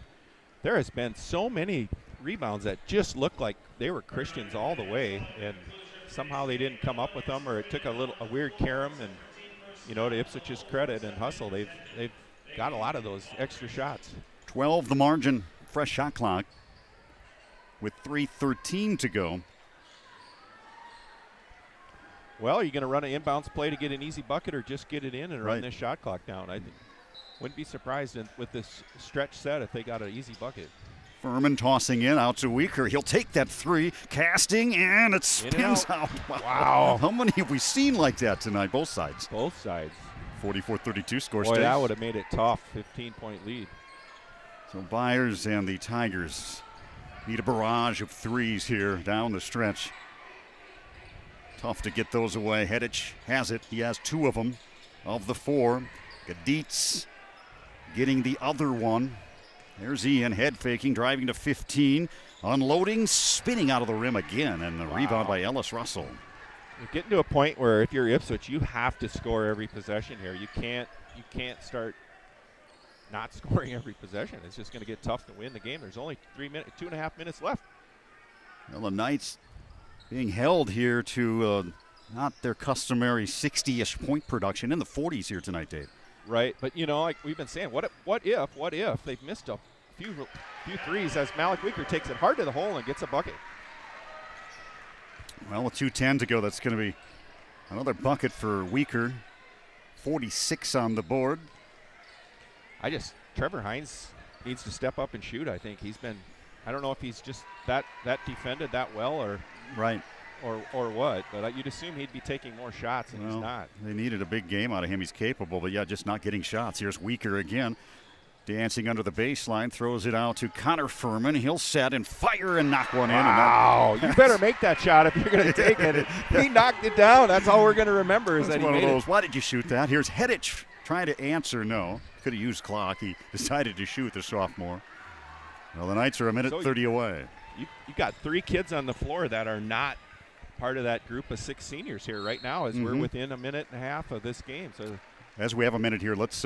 [SPEAKER 6] There has been so many rebounds that just looked like they were Christians all the way, and somehow they didn't come up with them, or it took a weird carom. And to Ipswich's credit and hustle, they've got a lot of those extra shots.
[SPEAKER 1] 12 the margin, fresh shot clock with 3:13 to go.
[SPEAKER 6] Well, are you going to run an inbounds play to get an easy bucket, or just get it in and run this shot clock down? I wouldn't be surprised with this stretch set if they got an easy bucket.
[SPEAKER 1] Furman tossing in out to Weaker. He'll take that 3, casting, and it spins out.
[SPEAKER 6] Wow.
[SPEAKER 1] How many have we seen like that tonight? Both sides.
[SPEAKER 6] Both sides.
[SPEAKER 1] 44-32 score.
[SPEAKER 6] Boy, that would have made it tough. 15-point lead.
[SPEAKER 1] So Byers and the Tigers need a barrage of threes here down the stretch. Tough to get those away. Hedich has it. He has 2 of them of the 4. Gaditz getting the other one. There's Ian, head faking, driving to 15, unloading, spinning out of the rim again, and the rebound by Ellis Russell.
[SPEAKER 6] You're getting to a point where if you're Ipswich, you have to score every possession here. You can't start not scoring every possession. It's just going to get tough to win the game. There's only 2.5 minutes left.
[SPEAKER 1] Well, the Knights being held here to not their customary 60-ish point production, in the 40s here tonight, Dave.
[SPEAKER 6] Right, but like we've been saying, what if they've missed a few threes as Malik Weaker takes it hard to the hole and gets a bucket.
[SPEAKER 1] Well, with 2:10 to go, that's going to be another bucket for Weaker. 46 on the board.
[SPEAKER 6] Trevor Hines needs to step up and shoot. I think he's been, I don't know if he's just that defended that well or
[SPEAKER 1] right
[SPEAKER 6] or what, but you'd assume he'd be taking more shots, and he's not.
[SPEAKER 1] They needed a big game out of him. He's capable, but just not getting shots. Here's Weaker again. Dancing under the baseline, throws it out to Connor Furman. He'll set and fire and knock one in.
[SPEAKER 6] Wow, you better make that shot if you're going to take it. He knocked it down. That's all we're going to remember is that he made it.
[SPEAKER 1] Why did you shoot that? Here's Hedich trying to answer no. Could have used clock. He decided to shoot, the sophomore. Well, the Knights are a minute 30 away.
[SPEAKER 6] You got 3 kids on the floor that are not part of that group of 6 seniors here right now as we're within a minute and a half of this game. So,
[SPEAKER 1] as we have a minute here, let's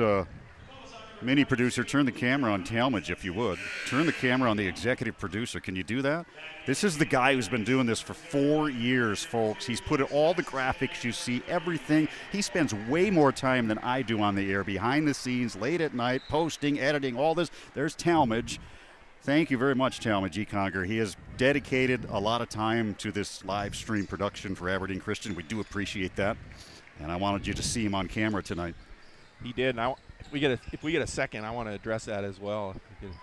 [SPEAKER 1] mini producer, turn the camera on Talmadge if you would. Turn the camera on the executive producer. Can you do that? This is the guy who's been doing this for 4 years, folks. He's put in all the graphics you see, everything. He spends way more time than I do on the air, behind the scenes, late at night, posting, editing, all this. There's Talmadge. Thank you very much, Talmadge Conger. He has dedicated a lot of time to this live stream production for Aberdeen Christian. We do appreciate that, and I wanted you to see him on camera tonight.
[SPEAKER 6] He did. Now, if we get a second, I want to address that as well.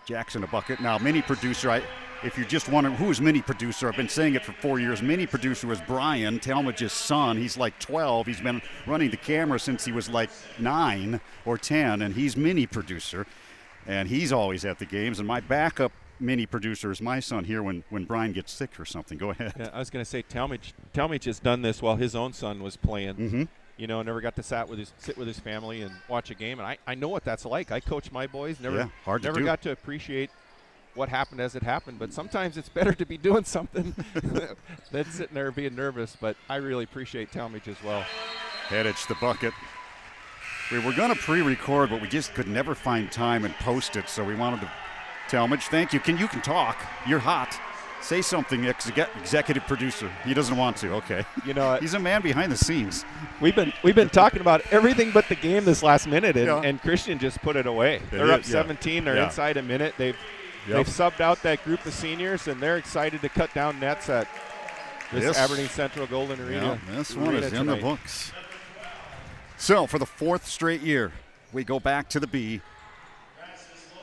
[SPEAKER 1] Jackson a bucket. Now, mini producer, if you're just wondering who is mini producer, I've been saying it for 4 years. Mini producer was Brian, Talmadge's son. He's like 12. He's been running the camera since he was like 9 or 10, and he's mini producer. And he's always at the games. And my backup mini producer is my son here when Brian gets sick or something. Go ahead.
[SPEAKER 6] Yeah, I was going to say Talmadge has done this while his own son was playing. You know, never got to sit with his family and watch a game. And I know what that's like. I coach my boys. Never got to appreciate what happened as it happened. But sometimes it's better to be doing something than sitting there being nervous. But I really appreciate Talmadge as well.
[SPEAKER 1] Hedich the bucket. We were going to pre-record, but we just could never find time and post it. So we wanted to. Talmadge, thank you. You can talk. You're hot. Say something, executive producer. He doesn't want to. Okay.
[SPEAKER 6] You know,
[SPEAKER 1] he's a man behind the scenes.
[SPEAKER 6] We've been talking about everything but the game this last minute, and Christian just put it away. They're up 17. They're inside a minute. They've subbed out that group of seniors, and they're excited to cut down nets at this Aberdeen Central Golden Arena.
[SPEAKER 1] This one is in the books. So for the 4th straight year, we go back to the B.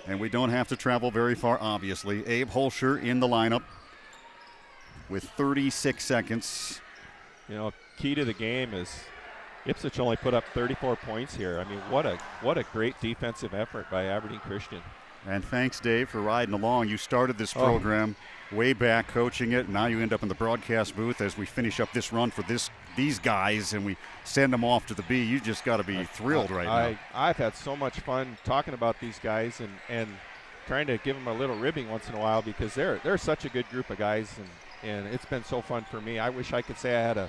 [SPEAKER 1] And we don't have to travel very far, obviously. Abe Holscher in the lineup with 36 seconds.
[SPEAKER 6] You know, key to the game is Ipswich only put up 34 points here. I mean, what a great defensive effort by Aberdeen Christian.
[SPEAKER 1] And thanks, Dave, for riding along. You started this program way back coaching it. Now you end up in the broadcast booth as we finish up this run for these guys and we send them off to the B. You just got to be thrilled right now.
[SPEAKER 6] I've had so much fun talking about these guys and trying to give them a little ribbing once in a while because they're such a good group of guys and it's been so fun for me. I wish I could say I had a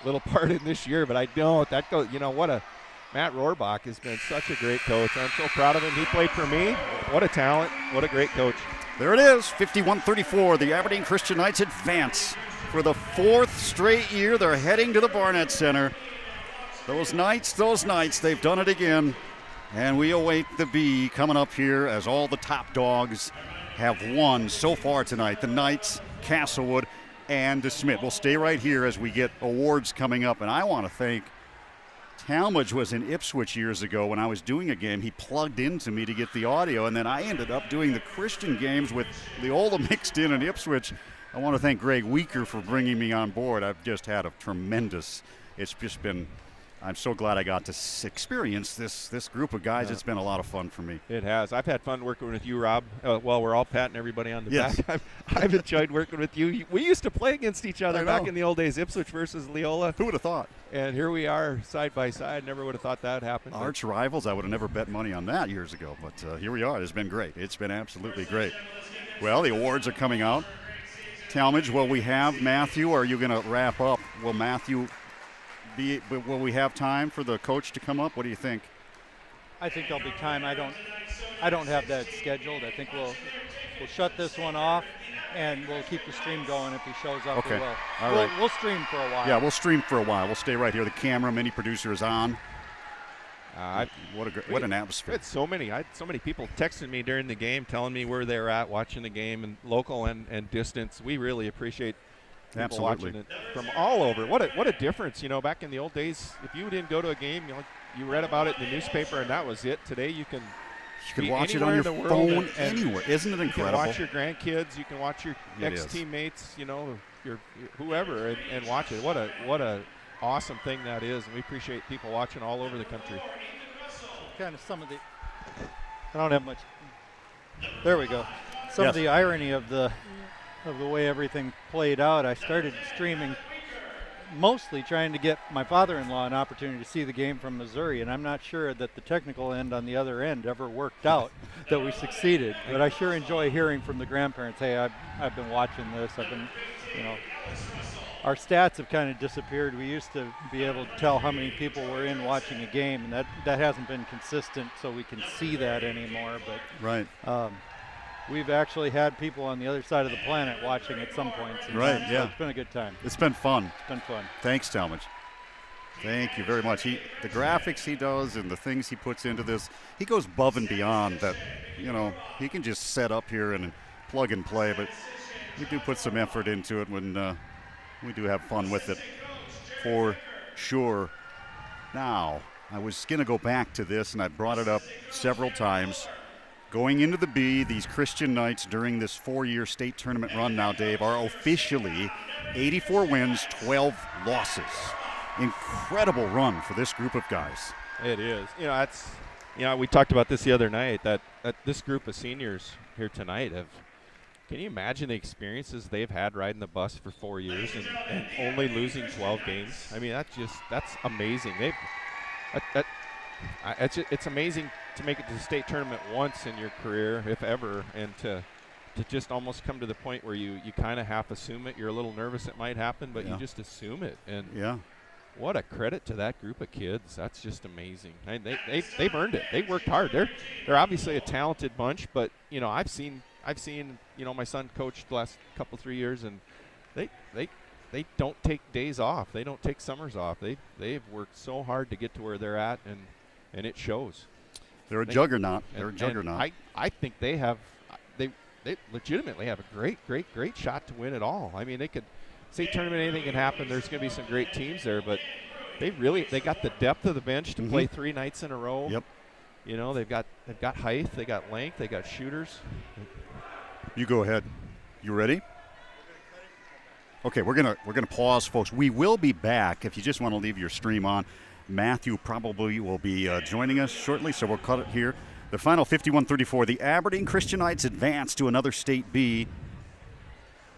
[SPEAKER 6] little part in this year, but I don't. That goes, you know, Matt Rohrbach has been such a great coach. I'm so proud of him. He played for me. What a talent. What a great coach.
[SPEAKER 1] There it is, 51-34. The Aberdeen Christian Knights advance. For the 4th straight year, they're heading to the Barnett Center. Those Knights, they've done it again. And we await the B coming up here as all the top dogs have won so far tonight. The Knights, Castlewood, and DeSmit. We'll stay right here as we get awards coming up. And I want to thank Talmadge was in Ipswich years ago when I was doing a game. He plugged into me to get the audio, and then I ended up doing the Christian games with Leola mixed in Ipswich. I want to thank Greg Weaker for bringing me on board. I've just had it's just been, I'm so glad I got to experience this group of guys. It's been a lot of fun for me.
[SPEAKER 6] It has. I've had fun working with you, Rob. Well, we're all patting everybody on the back. I've enjoyed working with you. We used to play against each other back in the old days, Ipswich versus Leola.
[SPEAKER 1] Who would have thought?
[SPEAKER 6] And here we are side by side. Never would have thought that would happen.
[SPEAKER 1] Arch rivals. I would have never bet money on that years ago. But here we are. It's been great. It's been absolutely great. Well, the awards are coming out. Talmadge, will we have Matthew, or are you going to wrap up? Will Matthew will we have time for the coach to come up? What do you think?
[SPEAKER 16] I think there'll be time. I don't have that scheduled. I think we'll shut this one off and we'll keep the stream going. If he shows up,
[SPEAKER 1] okay.
[SPEAKER 16] We will.
[SPEAKER 1] All right.
[SPEAKER 16] We'll stream for a while.
[SPEAKER 1] Yeah, we'll stream for a while. We'll stay right here. The camera, mini producer is on. What an atmosphere.
[SPEAKER 6] I had so many people texting me during the game telling me where they're at watching the game, and local and distance. We really appreciate People watching it from all over. What a difference, you know, back in the old days, if you didn't go to a game, you read about it in the newspaper and that was it. Today you can
[SPEAKER 1] watch it on your phone anywhere. Isn't it incredible?
[SPEAKER 6] You can watch your grandkids, you can watch your ex-teammates, you know, your whoever and watch it. What a awesome thing that is, and we appreciate people watching all over the country.
[SPEAKER 16] Kind of some of the I don't have much. There we go. Some of the irony of the way everything played out. I started streaming mostly trying to get my father-in-law an opportunity to see the game from Missouri, and I'm not sure that the technical end on the other end ever worked out, that we succeeded. But I sure enjoy hearing from the grandparents, hey, I've been watching this. I've been, you know, our stats have kind of disappeared. We used to be able to tell how many people were in watching a game, and that hasn't been consistent, so we can see that anymore. But we've actually had people on the other side of the planet watching at some points.
[SPEAKER 1] Right,
[SPEAKER 16] time,
[SPEAKER 1] yeah.
[SPEAKER 16] So it's been a good time.
[SPEAKER 1] It's been fun.
[SPEAKER 16] It's been fun.
[SPEAKER 1] Thanks, Talmadge. Thank you very much. The graphics he does and the things he puts into this, he goes above and beyond that. You know, he can just set up here and plug and play, but we do put some effort into it when we do have fun with it, for sure. Now, I was going to go back to this, and I brought it up several times. Going into the B, these Christian Knights during this 4-year state tournament run now, Dave, are officially 84 wins, 12 losses. Incredible run for this group of guys.
[SPEAKER 6] It is. You know, that's, you know, we talked about this the other night, that this group of seniors here tonight have, can you imagine the experiences they've had riding the bus for 4 years and only losing 12 games? I mean, that's amazing. It's amazing to make it to the state tournament once in your career, if ever, and to just almost come to the point where you kind of half assume it. You're a little nervous it might happen, but you just assume it. And what a credit to that group of kids. That's just amazing. And they've earned it. They worked hard. They're obviously a talented bunch, but you know, I've seen you know, my son coached the last couple 3 years, and they don't take days off. They don't take summers off. They've worked so hard to get to where they're at, and it shows.
[SPEAKER 1] They're a juggernaut. They're a juggernaut.
[SPEAKER 6] I think they legitimately have a great shot to win it all. I mean, they could state tournament, anything can happen. There's going to be some great teams there, but they got the depth of the bench to play 3 nights in a row.
[SPEAKER 1] Yep.
[SPEAKER 6] You know, they've got height, they got length, they got shooters.
[SPEAKER 1] You go ahead. You ready? Okay, we're gonna pause, folks. We will be back. If you just want to leave your stream on, Matthew probably will be joining us shortly, so we'll cut it here. The final 51-34. The Aberdeen Christian Knights advance to another State B,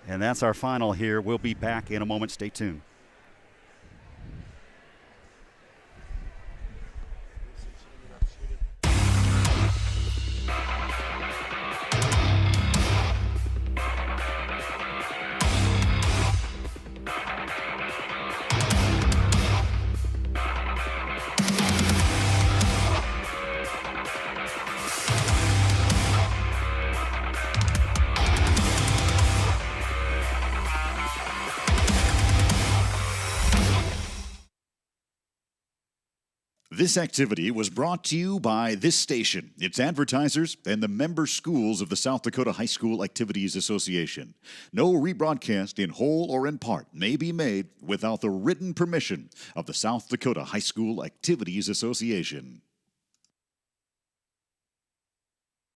[SPEAKER 1] and that's our final here. We'll be back in a moment. Stay tuned.
[SPEAKER 17] This activity was brought to you by this station, its advertisers, and the member schools of the South Dakota High School Activities Association. No rebroadcast in whole or in part may be made without the written permission of the South Dakota High School Activities Association.